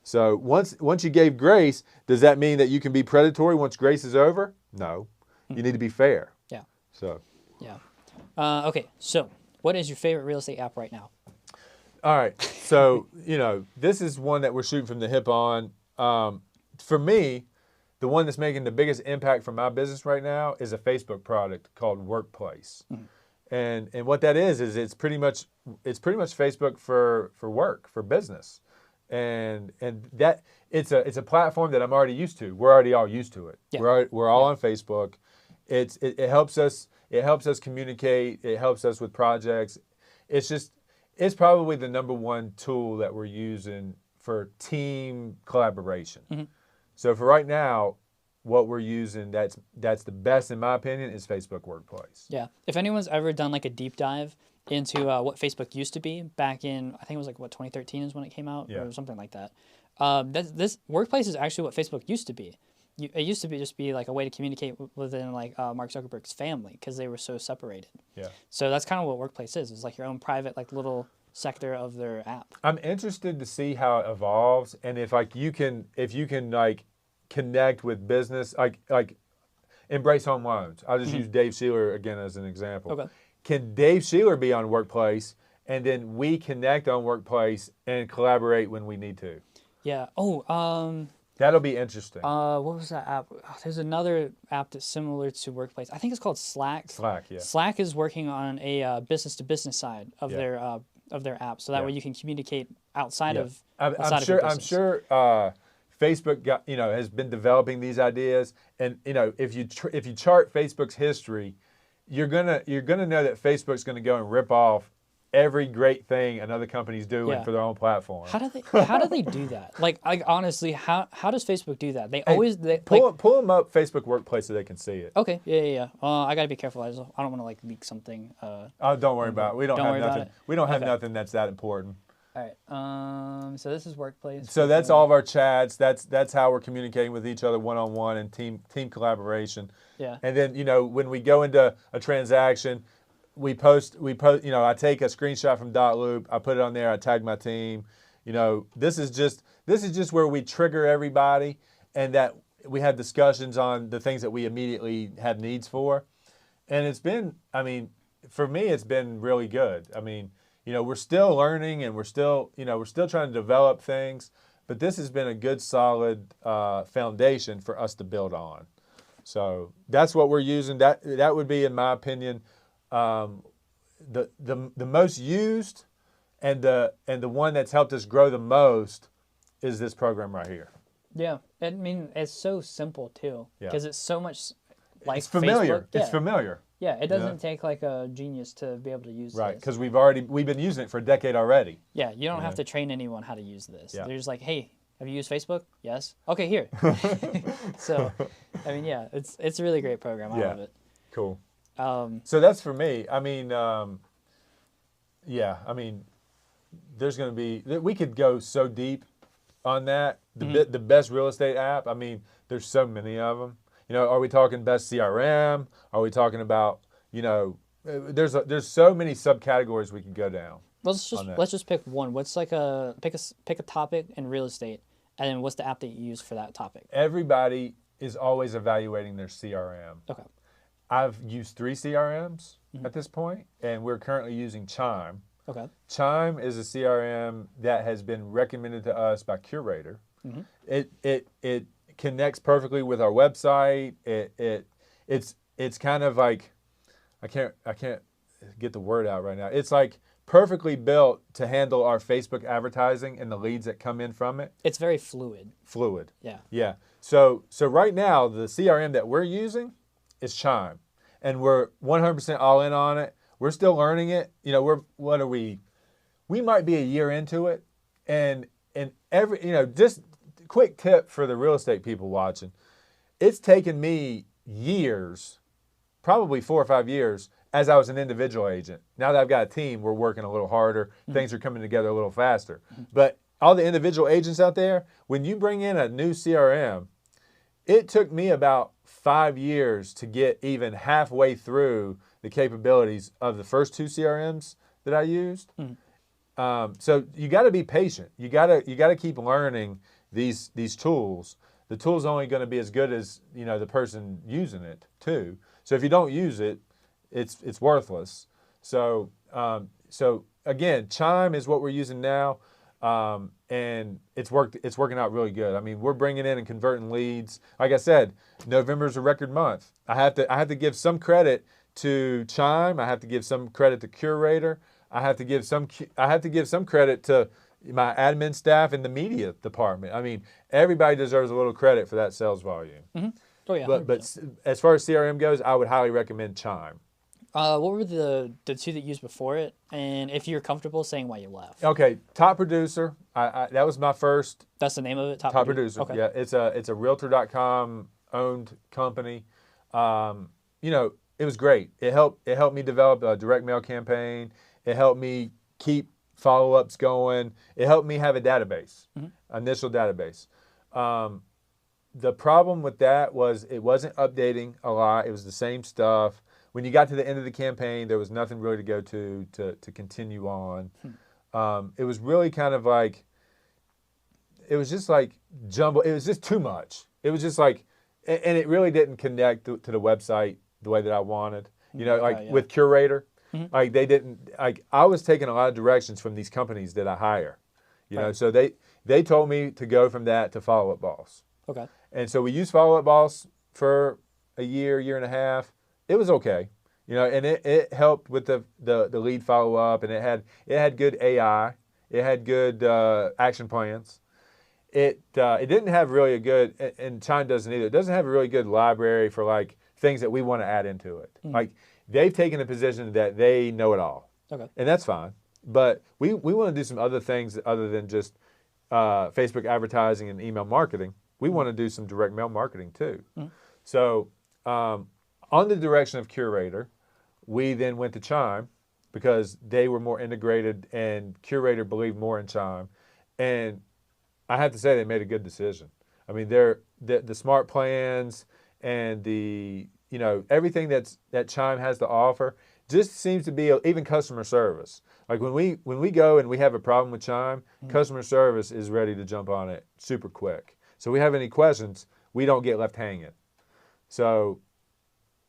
S1: So once you gave grace, does that mean that you can be predatory once grace is over? No, you need to be fair.
S2: Yeah.
S1: So.
S2: Yeah. Okay. So what is your favorite real estate app right now?
S1: All right, so, this is one that we're shooting from the hip on. For me, the one that's making the biggest impact for my business right now is a Facebook product called Workplace. Mm-hmm. And what that is it's pretty much Facebook for work, for business. And that it's a platform that I'm already used to. We're already all used to it. Yeah. We're all on Facebook. It helps us communicate, it helps us with projects. It's probably the number one tool that we're using for team collaboration. Mm-hmm. So for right now, what we're using that's the best in my opinion is Facebook Workplace.
S2: Yeah. If anyone's ever done like a deep dive into what Facebook used to be back in, I think it was like 2013 is when it came out or something like that. This Workplace is actually what Facebook used to be. It used to just be like a way to communicate within like Mark Zuckerberg's family because they were so separated. Yeah. So that's kind of what Workplace is. It's like your own private like little sector of their app.
S1: I'm interested to see how it evolves and if you can like connect with business like Embrace Home Loans. I'll just use Dave Sheeler again as an example. Okay. Can Dave Sheeler be on Workplace and then we connect on Workplace and collaborate when we need to?
S2: Yeah.
S1: That'll be interesting.
S2: What was that app? Oh, there's another app that's similar to Workplace. I think it's called Slack.
S1: Slack, yeah.
S2: Slack is working on a business to business side of their app, so that way you can communicate outside of.
S1: I'm
S2: outside of your business.
S1: Facebook has been developing these ideas, and if you chart Facebook's history, you're gonna know that Facebook's gonna go and rip off every great thing another company's doing for their own platform.
S2: How do they do that? Like honestly, how does Facebook do that?
S1: Pull them up Facebook Workplace so they can see it.
S2: Okay, yeah. I gotta be careful. I don't want to like leak something.
S1: Don't worry about it. We don't have nothing. We don't have nothing that's that important.
S2: All right. So this is Workplace.
S1: So that's all of our chats. That's how we're communicating with each other one-on-one and team collaboration.
S2: Yeah.
S1: And then when we go into a transaction, we post. I take a screenshot from Loop. I put it on there. I tag my team. This is just where we trigger everybody, and that we have discussions on the things that we immediately have needs for. And it's been, for me, it's been really good. We're still learning, and we're still trying to develop things, but this has been a good, solid foundation for us to build on. So that's what we're using. That would be, in my opinion, the most used and the one that's helped us grow the most is this program right here.
S2: Yeah, it's so simple too, because it's so much like
S1: it's familiar.
S2: Facebook. Yeah.
S1: It's familiar.
S2: Yeah, it doesn't take like a genius to be able to use
S1: right,
S2: this.
S1: because we've been using it for a decade already.
S2: Yeah, you don't have to train anyone how to use this.
S1: Yeah.
S2: They're just like, hey, have you used Facebook? Yes. Okay, here. So, it's a really great program. I love it.
S1: Cool. So that's for me. There's going to be, we could go so deep on that. The best real estate app. There's so many of them. Are we talking best CRM? Are we talking about, there's so many subcategories we can go down.
S2: Let's just pick one. What's pick a topic in real estate, and then what's the app that you use for that topic?
S1: Everybody is always evaluating their CRM.
S2: Okay.
S1: I've used 3 CRMs at this point, and we're currently using Chime.
S2: Okay.
S1: Chime is a CRM that has been recommended to us by Curator. It connects perfectly with our website. It's kind of like, I can't get the word out right now. It's like perfectly built to handle our Facebook advertising and the leads that come in from it.
S2: It's very fluid.
S1: Yeah. Yeah. So right now the CRM that we're using is Chime, and we're 100% all in on it. We're still learning it. We might be a year into it, and just quick tip for the real estate people watching. It's taken me years, probably 4 or 5 years, as I was an individual agent. Now that I've got a team, we're working a little harder. Things are coming together a little faster. But all the individual agents out there, when you bring in a new CRM, it took me about 5 years to get even halfway through the capabilities of the first 2 CRMs that I used. So you got to be patient. You got to keep learning these tools. The tool's only going to be as good as the person using it too. So if you don't use it, it's worthless. So again, Chime is what we're using now, and it's working out really good. We're bringing in and converting leads. Like I said, November's a record month. I have to give some credit to Chime. I have to give some credit to Curator. I have to give some credit to my admin staff in the media department. Everybody deserves a little credit for that sales volume.
S2: Oh yeah.
S1: But as far as CRM goes, I would highly recommend Chime.
S2: What were the 2 that you used before it? And if you're comfortable saying why you left.
S1: Okay, Top Producer. That was my first.
S2: That's the name of it. Top
S1: Producer.
S2: Okay.
S1: Yeah, it's a Realtor.com owned company. It was great. It helped me develop a direct mail campaign. It helped me keep follow-ups going. It helped me have a database, initial database. The problem with that was it wasn't updating a lot. It was the same stuff. When you got to the end of the campaign, there was nothing really to go to continue on. It was really kind of like, it was just like jumble. It was just too much. It was just like, and it really didn't connect to the website the way that I wanted. With Curator, I was taking a lot of directions from these companies that I hire. You know, so they told me to go from that to Follow Up Boss.
S2: Okay.
S1: And so we used Follow Up Boss for a year and a half. It was okay. You know, and it helped with the lead follow up, and it had good AI. It had good action plans. It didn't have really a good, and Chime doesn't either. It doesn't have a really good library for like things that we want to add into it. Like they've taken a position that they know it all.
S2: Okay.
S1: And that's fine. But we want to do some other things other than just Facebook advertising and email marketing. We want to do some direct mail marketing too. So on the direction of Curator, we then went to Chime because they were more integrated and Curator believed more in Chime. And I have to say they made a good decision. I mean, the smart plans and the, you know, everything that Chime has to offer just seems to be even customer service. Like when we go and we have a problem with Chime, customer service is ready to jump on it super quick. So we have any questions, we don't get left hanging. So,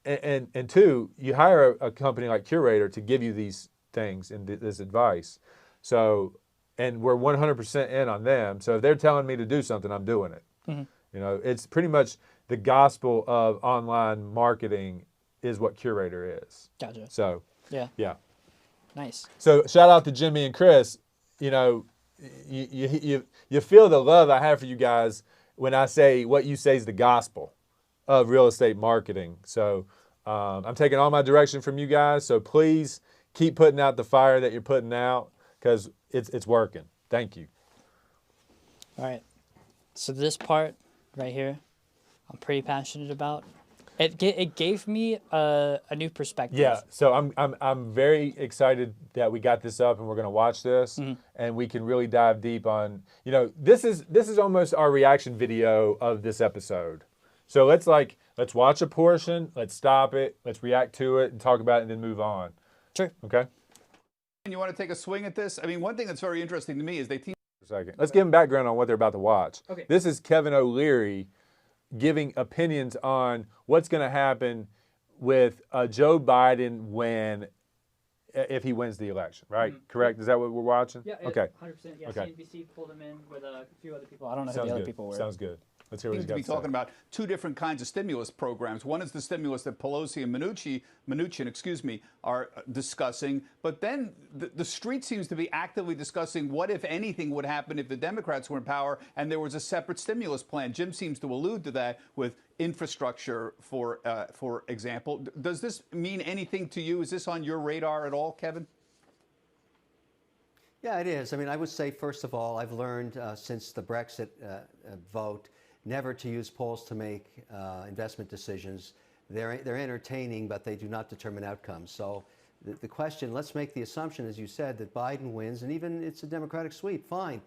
S1: and two, you hire a company like Curator to give you these things and this advice. So, and we're 100% in on them. So if they're telling me to do something, I'm doing it. You know, it's pretty much the gospel of online marketing is what Curator is.
S2: Gotcha.
S1: So,
S2: yeah. Nice.
S1: So shout out to Jimmy and Chris. You know, you feel the love I have for you guys when I say what you say is the gospel of real estate marketing. So I'm taking all my direction from you guys. So please keep putting out the fire that you're putting out because it's working. Thank you.
S2: All right. So this part right here, I'm pretty passionate about. It gave me a new perspective.
S1: Yeah, so I'm very excited that we got this up and we're going to watch this and we can really dive deep on, you know, this is almost our reaction video of this episode. So let's watch a portion, let's stop it, let's react to it and talk about it and then move on.
S2: Sure.
S1: Okay?
S4: You want to take a swing at this? I mean, one thing that's very interesting to me is they team.
S1: A second. Let's give them background on what they're about to watch.
S3: Okay.
S1: This is Kevin O'Leary giving opinions on what's going to happen with Joe Biden if he wins the election, right? Correct? Is that what we're watching?
S2: Yeah.
S1: Okay.
S2: 100%. Yeah.
S1: Okay.
S2: CNBC pulled him in with a few other people. I don't know who
S1: Sounds
S2: the other
S1: good.
S2: people were.
S1: Sounds good. Let's hear what he's
S4: Seems
S1: got
S4: to be
S1: to say.
S4: talking about two different kinds of stimulus programs. One is the stimulus that Pelosi and Mnuchin, are discussing. But then the street seems to be actively discussing what, if anything, would happen if the Democrats were in power and there was a separate stimulus plan. Jim seems to allude to that with infrastructure, for example. Does this mean anything to you? Is this on your radar at all, Kevin?
S5: Yeah, it is. I mean, I would say, first of all, I've learned since the Brexit vote never to use polls to make investment decisions. They're entertaining, but they do not determine outcomes. So the question, let's make the assumption, as you said, that Biden wins, and even it's a Democratic sweep, fine.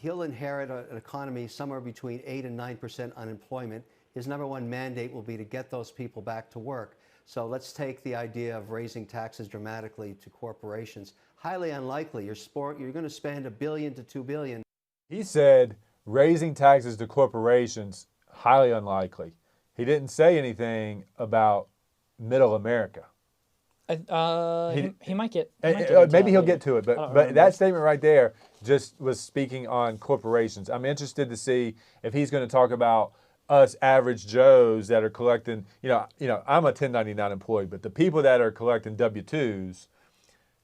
S5: He'll inherit an economy somewhere between 8 and 9% unemployment. His number one mandate will be to get those people back to work. So let's take the idea of raising taxes dramatically to corporations. Highly unlikely. You're going to spend $1 billion to $2 billion.
S1: He said raising taxes to corporations, highly unlikely. He didn't say anything about middle America.
S2: He might get.
S1: Maybe he'll get to it, but that statement right there just was speaking on corporations. I'm interested to see if he's going to talk about us average Joes that are collecting. You know, I'm a 1099 employee, but the people that are collecting W-2s,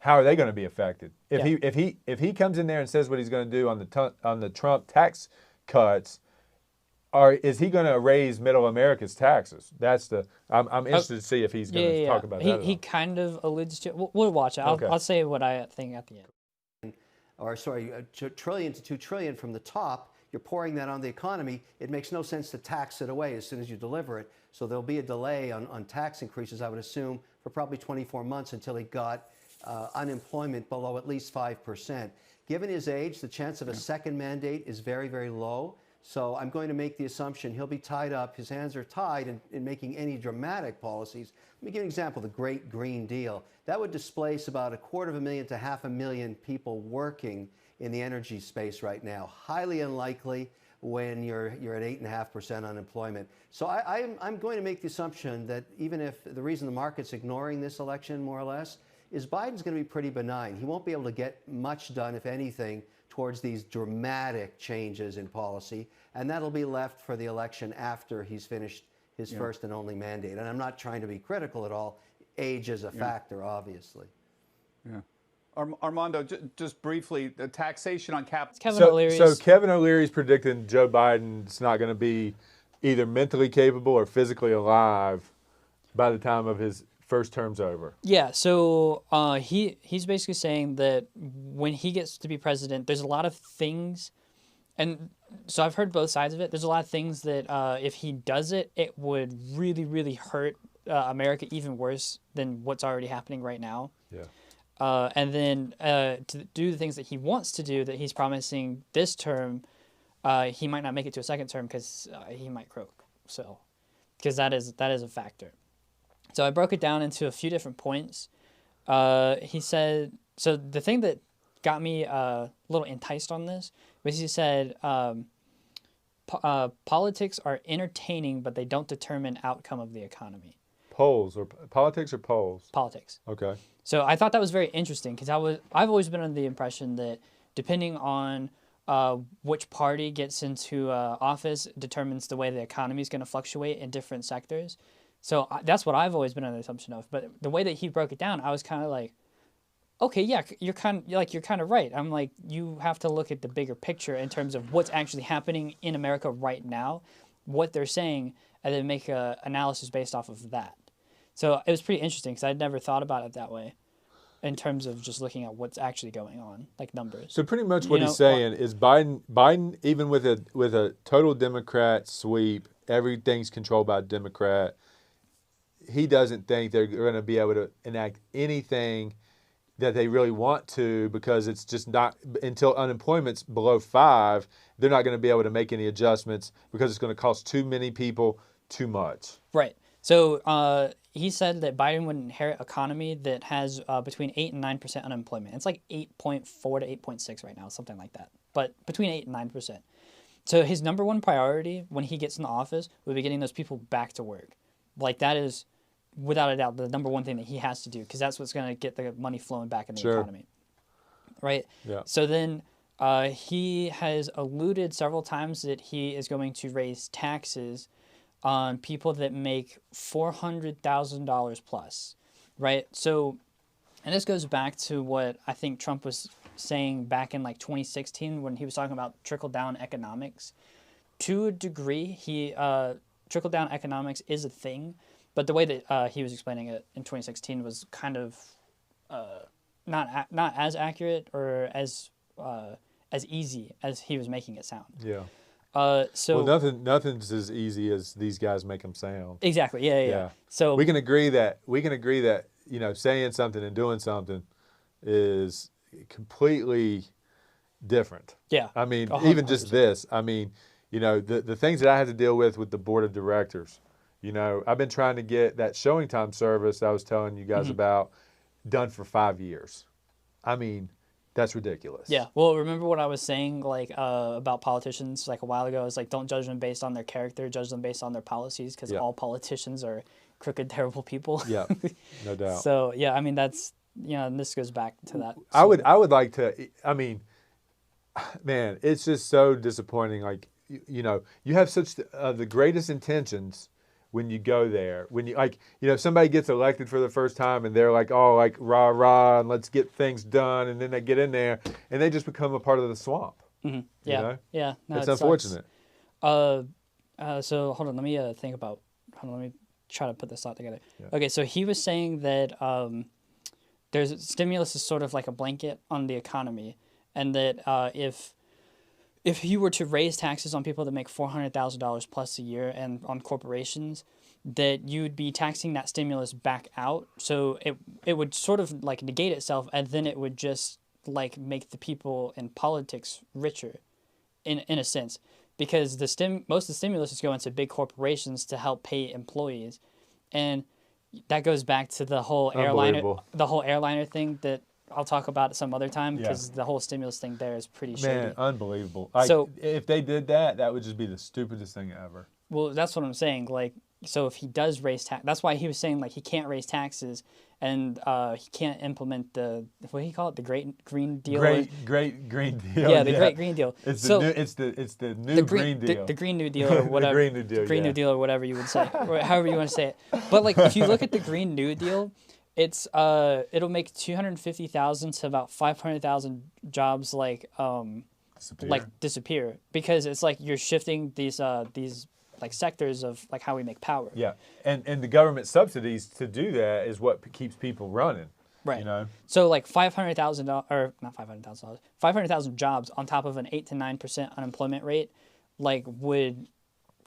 S1: how are they going to be affected? If he comes in there and says what he's going to do on the Trump tax cuts, is he going to raise middle America's taxes? I'm interested to see if he's going to talk about that.
S2: He kind of alludes to it. We'll watch it. I'll say what I think at the end.
S5: Or sorry, $1 trillion to $2 trillion from the top. You're pouring that on the economy. It makes no sense to tax it away as soon as you deliver it. So there'll be a delay on tax increases, I would assume, for probably 24 months until he got unemployment below at least 5%. Given his age, the chance of a second mandate is very, very low. So I'm going to make the assumption he'll be tied up. His hands are tied in making any dramatic policies. Let me give you an example, the Great Green Deal. That would displace about 250,000 to 500,000 people working in the energy space right now. Highly unlikely when you're at 8.5% unemployment. So I'm going to make the assumption that even if the reason the market's ignoring this election more or less is Biden's going to be pretty benign. He won't be able to get much done, if anything, towards these dramatic changes in policy, and that'll be left for the election after he's finished his first and only mandate. And I'm not trying to be critical at all. Age is a factor, obviously.
S4: Yeah. Armando, just briefly, the taxation on capital.
S2: Kevin O'Leary's.
S1: So Kevin O'Leary's predicting Joe Biden's not going to be either mentally capable or physically alive by the time of his first term's over.
S2: Yeah, so he's basically saying that when he gets to be president, there's a lot of things, and so I've heard both sides of it. There's a lot of things that if he does it, it would really, really hurt America even worse than what's already happening right now.
S1: Yeah.
S2: And then to do the things that he wants to do that he's promising this term, he might not make it to a second term because he might croak. So, because that is a factor. So I broke it down into a few different points. He said, so the thing that got me a little enticed on this was he said, politics are entertaining, but they don't determine outcome of the economy.
S1: Polls or politics or polls?
S2: Politics.
S1: Okay.
S2: So I thought that was very interesting because I've always been under the impression that depending on which party gets into office determines the way the economy is going to fluctuate in different sectors. So that's what I've always been under the assumption of. But the way that he broke it down, I was kind of like, okay, yeah, you're kind of right. I'm like, you have to look at the bigger picture in terms of what's actually happening in America right now, what they're saying, and then make an analysis based off of that. So it was pretty interesting because I'd never thought about it that way in terms of just looking at what's actually going on, like numbers.
S1: So pretty much what he's saying is Biden, even with a total Democrat sweep, everything's controlled by a Democrat. He doesn't think they're going to be able to enact anything that they really want to because it's just not until unemployment's below 5, they're not going to be able to make any adjustments because it's going to cost too many people too much.
S2: Right. So he said that Biden would inherit an economy that has between 8 and 9% unemployment. It's like 8.4 to 8.6 right now, something like that. But between 8 and 9%. So his number one priority when he gets in the office would be getting those people back to work. Like that is, without a doubt, the number one thing that he has to do because that's what's going to get the money flowing back in the economy. Right?
S1: Yeah.
S2: So then he has alluded several times that he is going to raise taxes on people that make $400,000 plus, right? So, and this goes back to what I think Trump was saying back in like 2016 when he was talking about trickle-down economics. To a degree, trickle-down economics is a thing, but the way that he was explaining it in 2016 was kind of not as accurate or as easy as he was making it sound.
S1: Yeah.
S2: So
S1: well, nothing's as easy as these guys make them sound.
S2: Exactly. Yeah. So
S1: we can agree that saying something and doing something is completely different.
S2: Yeah.
S1: I mean,
S2: 100%.
S1: even just this. I mean, the things that I have to deal with the board of directors. I've been trying to get that showing time service I was telling you guys about done for 5 years. I mean, that's ridiculous.
S2: Yeah. Well, remember what I was saying about politicians like a while ago? I was like, don't judge them based on their character, judge them based on their policies because all politicians are crooked, terrible people.
S1: Yeah, no doubt.
S2: So, yeah, I mean, that's, and this goes back to that.
S1: I would like to, I mean, man, it's just so disappointing. Like, you have such the greatest intentions when you go there, when you somebody gets elected for the first time and they're like, oh, like rah rah, and let's get things done, and then they get in there and they just become a part of the swamp.
S2: Mm-hmm. Yeah, yeah, no,
S1: it's unfortunate.
S2: So hold on, let me think about. Let me try to put this thought together. Yeah. Okay, so he was saying that there's stimulus is sort of like a blanket on the economy, and that if you were to raise taxes on people that make $400,000 plus a year and on corporations, that you would be taxing that stimulus back out. So it would sort of like negate itself, and then it would just like make the people in politics richer, in a sense, because most of the stimulus is going to big corporations to help pay employees, and that goes back to the whole airliner thing that I'll talk about it some other time because the whole stimulus thing there is pretty shady.
S1: Man, unbelievable.
S2: So
S1: if they did that, that would just be the stupidest thing ever.
S2: Well, that's what I'm saying. Like, so if he does raise tax, that's why he was saying like he can't raise taxes and he can't implement what do you call it, the Great Green Deal?
S1: Great Green Deal.
S2: Yeah, the Great Green Deal.
S1: It's
S2: So
S1: it's the new Green Deal.
S2: the Green New Deal or whatever.
S1: Green New Deal,
S2: the Green
S1: yeah.
S2: New Deal or whatever you would say, or however you want to say it. But like if you look at the Green New Deal, it's it'll make 250,000 to about 500,000 jobs disappear because it's like you're shifting these like sectors of like how we make power.
S1: Yeah, and the government subsidies to do that is what keeps people running.
S2: Right.
S1: You know.
S2: So like $500,000 or not $500,000, 500,000 jobs on top of an 8 to 9% unemployment rate, like would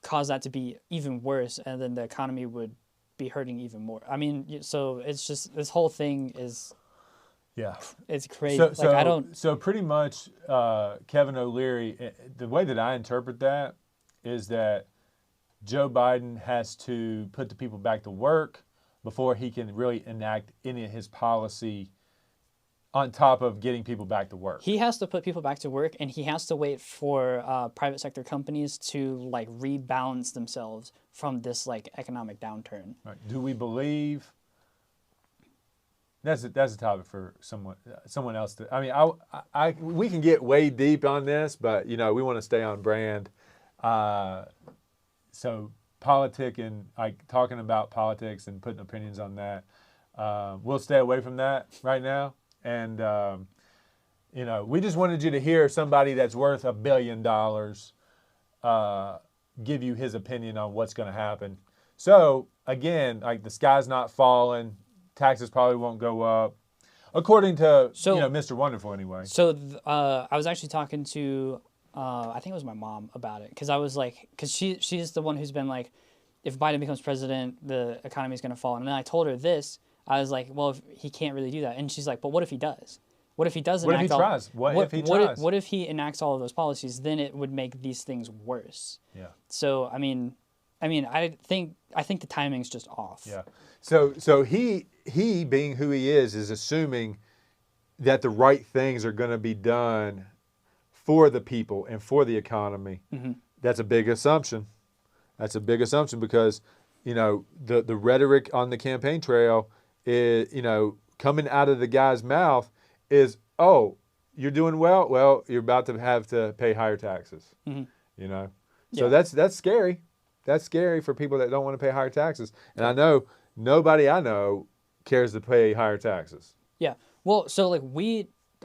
S2: cause that to be even worse, and then the economy would be hurting even more. I mean, so it's just this whole thing is.
S1: Yeah,
S2: it's crazy.
S1: So pretty much, Kevin O'Leary. The way that I interpret that is that Joe Biden has to put the people back to work before he can really enact any of his policy on top of getting people back to work.
S2: He has to put people back to work, and he has to wait for private sector companies to like rebalance themselves from this like economic downturn.
S1: Right. Do we believe? That's a topic for someone else to. I mean, we can get way deep on this, but we want to stay on brand. So talking about politics and putting opinions on that, we'll stay away from that right now. And we just wanted you to hear somebody that's worth $1 billion give you his opinion on what's going to happen. So again, like the sky's not falling. Taxes probably won't go up, according to Mr. Wonderful anyway.
S2: So I was actually talking to I think it was my mom about it because I was like, because she's the one who's been like, if Biden becomes president, the economy is going to fall. And then I told her this. I was like, well, if he can't really do that. And she's like, but what if he does? What if he does enact all? What if he tries? What if he enacts all of those policies? Then it would make these things worse.
S1: Yeah.
S2: So I mean, I think the timing's just off.
S1: Yeah. So he being who he is assuming that the right things are going to be done for the people and for the economy.
S2: Mm-hmm.
S1: That's a big assumption. That's a big assumption because the rhetoric on the campaign trail is coming out of the guy's mouth is, oh, you're doing well. Well, you're about to have to pay higher taxes.
S2: Mm-hmm.
S1: So that's scary. That's scary for people that don't want to pay higher taxes. And I know nobody I know cares to pay higher taxes.
S2: Yeah. Well, so like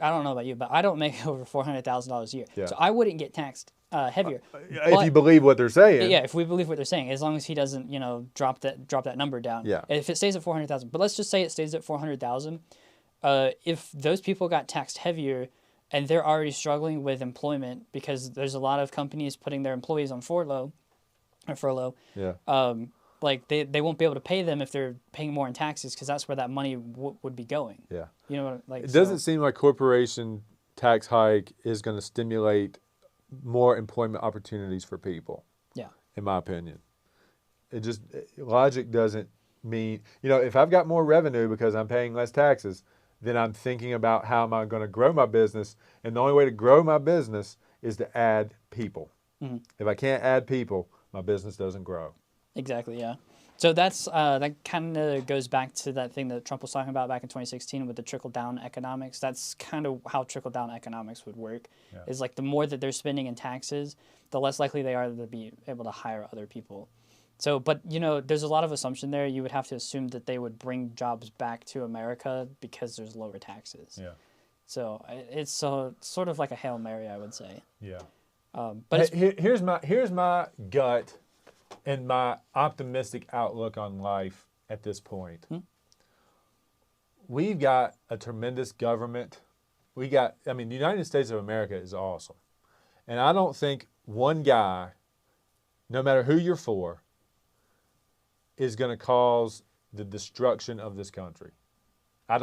S2: I don't know about you, but I don't make over $400,000 a year.
S1: Yeah.
S2: So I wouldn't get taxed heavier.
S1: If you believe what they're saying.
S2: Yeah, if we believe what they're saying, as long as he doesn't, drop that number down.
S1: Yeah.
S2: If it stays at 400,000, but let's just say it stays at 400,000, if those people got taxed heavier and they're already struggling with employment because there's a lot of companies putting their employees on furlough.
S1: Yeah.
S2: Like they won't be able to pay them if they're paying more in taxes because that's where that money would be going.
S1: Yeah.
S2: Like
S1: it doesn't seem like corporation tax hike is going to stimulate more employment opportunities for people.
S2: Yeah.
S1: In my opinion, logic doesn't mean if I've got more revenue because I'm paying less taxes, then I'm thinking about how am I going to grow my business, and the only way to grow my business is to add people.
S2: Mm-hmm.
S1: If I can't add people, my business doesn't grow.
S2: Exactly, yeah. So that kind of goes back to that thing that Trump was talking about back in 2016 with the trickle-down economics. That's kind of how trickle-down economics would work. Yeah. Is like the more that they're spending in taxes, the less likely they are to be able to hire other people. So, but there's a lot of assumption there. You would have to assume that they would bring jobs back to America because there's lower taxes.
S1: Yeah.
S2: So it's sort of like a Hail Mary, I would say.
S1: Yeah.
S2: But
S1: here's my gut and my optimistic outlook on life at this point. We've got a tremendous government. The United States of America is awesome. And I don't think one guy, no matter who you're for, is going to cause the destruction of this country. I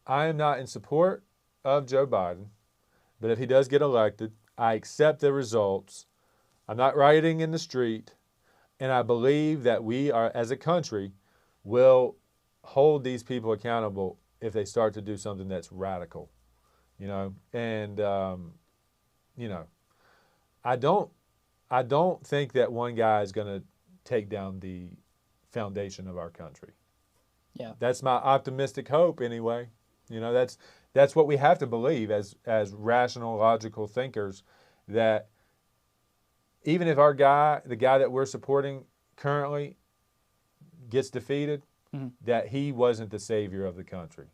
S1: am not in support of Joe Biden, but if he does get elected, I accept the results. I'm not rioting in the street, and I believe that we are, as a country, will hold these people accountable if they start to do something that's radical, And I don't think that one guy is going to take down the foundation of our country.
S2: Yeah.
S1: That's my optimistic hope anyway. You know, that's what we have to believe as rational, logical thinkers, that even if the guy that we're supporting currently gets defeated, that he wasn't the savior of the country.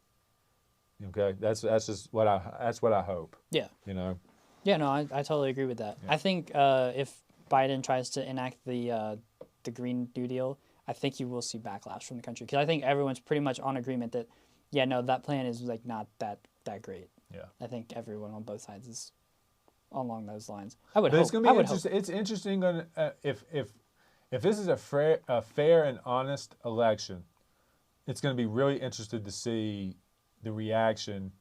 S1: Okay, that's just what I hope.
S2: Yeah.
S1: You know.
S2: Yeah, no, I totally agree with that. I think if Biden tries to enact the Green New Deal, I think you will see backlash from the country, because I think everyone's pretty much on agreement that, yeah, no, that plan is like not that great.
S1: Yeah.
S2: I think everyone on both sides is along those lines. I would
S1: But
S2: hope.
S1: it's going to be interesting. It's interesting if this is a fair and honest election. It's going to be really interesting to see the reaction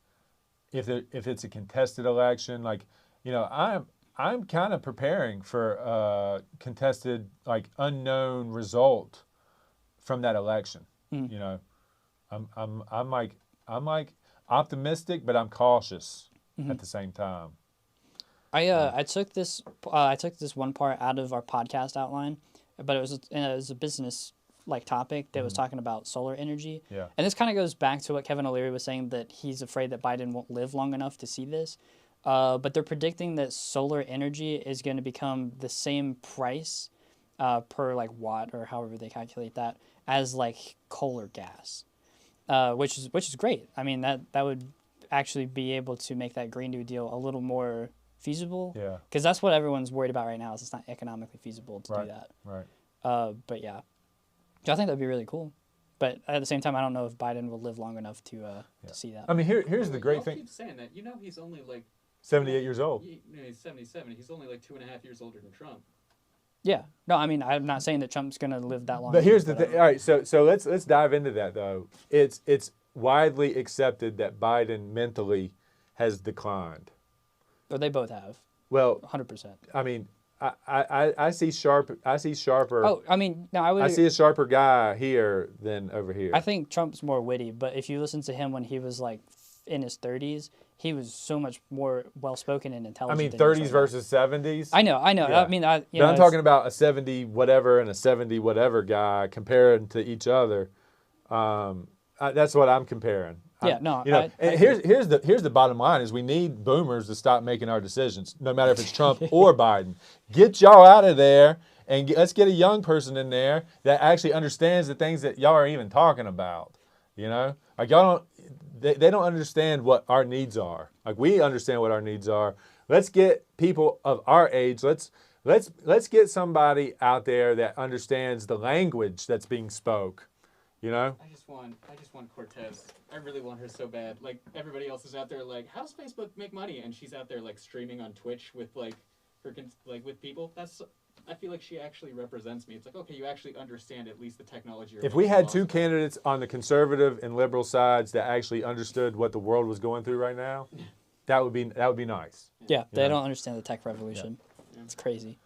S1: if it's a contested election. Like, you know, I'm kind of preparing for a contested, like, unknown result from that election. You know, I'm like optimistic, but I'm cautious at the same time.
S2: I took this one part out of our podcast outline, but it was a business like topic that was talking about solar energy.
S1: Yeah.
S2: And this kind of goes back to what Kevin O'Leary was saying, that he's afraid that Biden won't live long enough to see this. But they're predicting that solar energy is going to become the same price per like watt, or however they calculate that, as like coal or gas, which is great. I mean, that would actually be able to make that Green New Deal a little more feasible.
S1: Yeah.
S2: Because that's what everyone's worried about right now, is it's not economically feasible to do that.
S1: Right.
S2: But yeah, I think that'd be really cool. But at the same time, I don't know if Biden will live long enough to see that.
S1: I mean, here's the great
S3: Y'all
S1: thing.
S3: keep saying that. You know, he's only like
S1: 78 years old.
S3: He's 77. He's only like 2.5 years older than Trump.
S2: Yeah. No, I mean, I'm not saying that Trump's going to live that long.
S1: But here's the thing. All right, so let's dive into that though. It's widely accepted that Biden mentally has declined.
S2: Or they both have.
S1: Well,
S2: 100%.
S1: I mean, I see sharper.
S2: Oh, I mean, no,
S1: I see a sharper guy here than over here.
S2: I think Trump's more witty, but if you listen to him when he was like in his 30s, he was so much more well-spoken and
S1: I
S2: intelligent.
S1: mean,
S2: than he is
S1: 30s
S2: right
S1: versus 70s.
S2: now. I know.
S1: Yeah.
S2: I mean,
S1: But I'm talking about a 70 whatever and a 70 whatever guy compared to each other. That's what I'm comparing.
S2: Yeah, no.
S1: You know, and here's the bottom line: is we need boomers to stop making our decisions, no matter if it's Trump or Biden. Get y'all out of there, and let's get a young person in there that actually understands the things that y'all are even talking about. You know, like y'all don't, they don't understand what our needs are. Like we understand what our needs are. Let's get people of our age. Let's get somebody out there that understands the language that's being spoke. You know?
S3: I just want Cortez. I really want her so bad. Like, everybody else is out there like, how does Facebook make money? And she's out there like streaming on Twitch with like her with people. I feel like she actually represents me. It's like, okay, you actually understand at least the technology.
S1: If we had two candidates on the conservative and liberal sides that actually understood what the world was going through right now, that would be nice.
S2: Yeah, they don't understand the tech revolution. Yeah. It's crazy.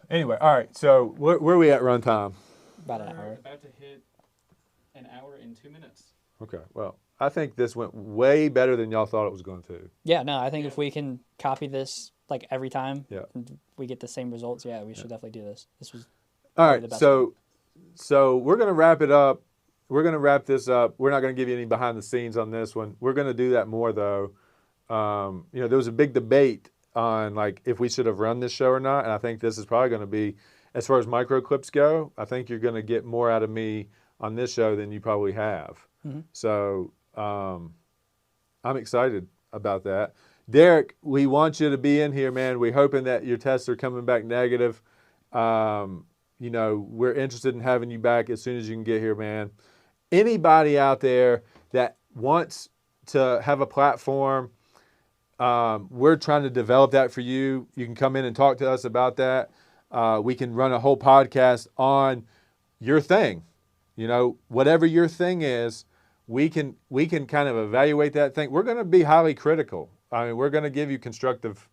S1: Anyway, all right. So where are we at runtime?
S2: About an hour.
S3: About to hit an hour and 2 minutes.
S1: Okay. Well, I think this went way better than y'all thought it was going to.
S2: Yeah, no, I think if we can copy this like every time,
S1: Yeah.
S2: we get the same results. Yeah, we should definitely do this. This was
S1: all
S2: probably the
S1: right.
S2: best
S1: So we're gonna wrap it up. We're gonna wrap this up. We're not gonna give you any behind the scenes on this one. We're gonna do that more though. You know, there was a big debate on like if we should have run this show or not, and I think this is probably gonna be, as far as micro clips go, I think you're gonna get more out of me on this show than you probably have.
S2: Mm-hmm.
S1: So I'm excited about that. Derek, we want you to be in here, man. We're hoping that your tests are coming back negative. You know, we're interested in having you back as soon as you can get here, man. Anybody out there that wants to have a platform, we're trying to develop that for you. You can come in and talk to us about that. We can run a whole podcast on your thing. You know, whatever your thing is, we can kind of evaluate that thing. We're going to be highly critical. I mean, we're going to give you constructive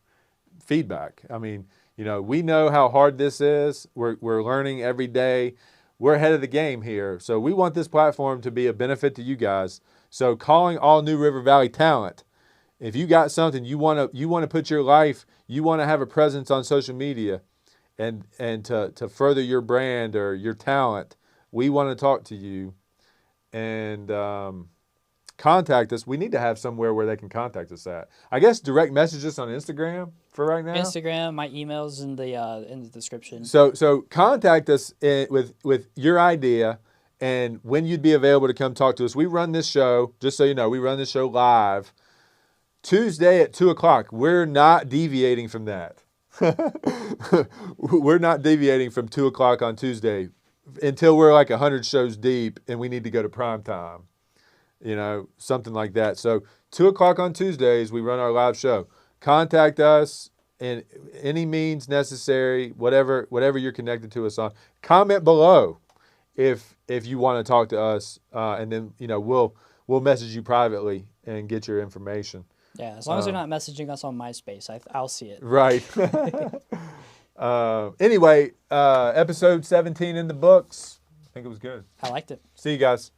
S1: feedback. I mean, you know, we know how hard this is. We're learning every day. We're ahead of the game here. So we want this platform to be a benefit to you guys. So calling all New River Valley talent, if you got something you want to put your life, you want to have a presence on social media and to further your brand or your talent, we want to talk to you. and contact us. We need to have somewhere where they can contact us at. I guess direct message us on Instagram for right now.
S2: Instagram, my email's in the description.
S1: So contact us with your idea and when you'd be available to come talk to us. We run this show, just so you know, we run this show live Tuesday at 2:00. We're not deviating from that. We're not deviating from 2:00 on Tuesday until we're like 100 shows deep and we need to go to prime time. You know, something like that. So 2:00 on Tuesdays, we run our live show. Contact us in any means necessary, whatever you're connected to us on. Comment below if you want to talk to us, and then we'll message you privately and get your information.
S2: Yeah, as long as they're not messaging us on MySpace, I'll see it.
S1: Right. Anyway, episode 17 in the books. I think it was good.
S2: I liked it.
S1: See you guys.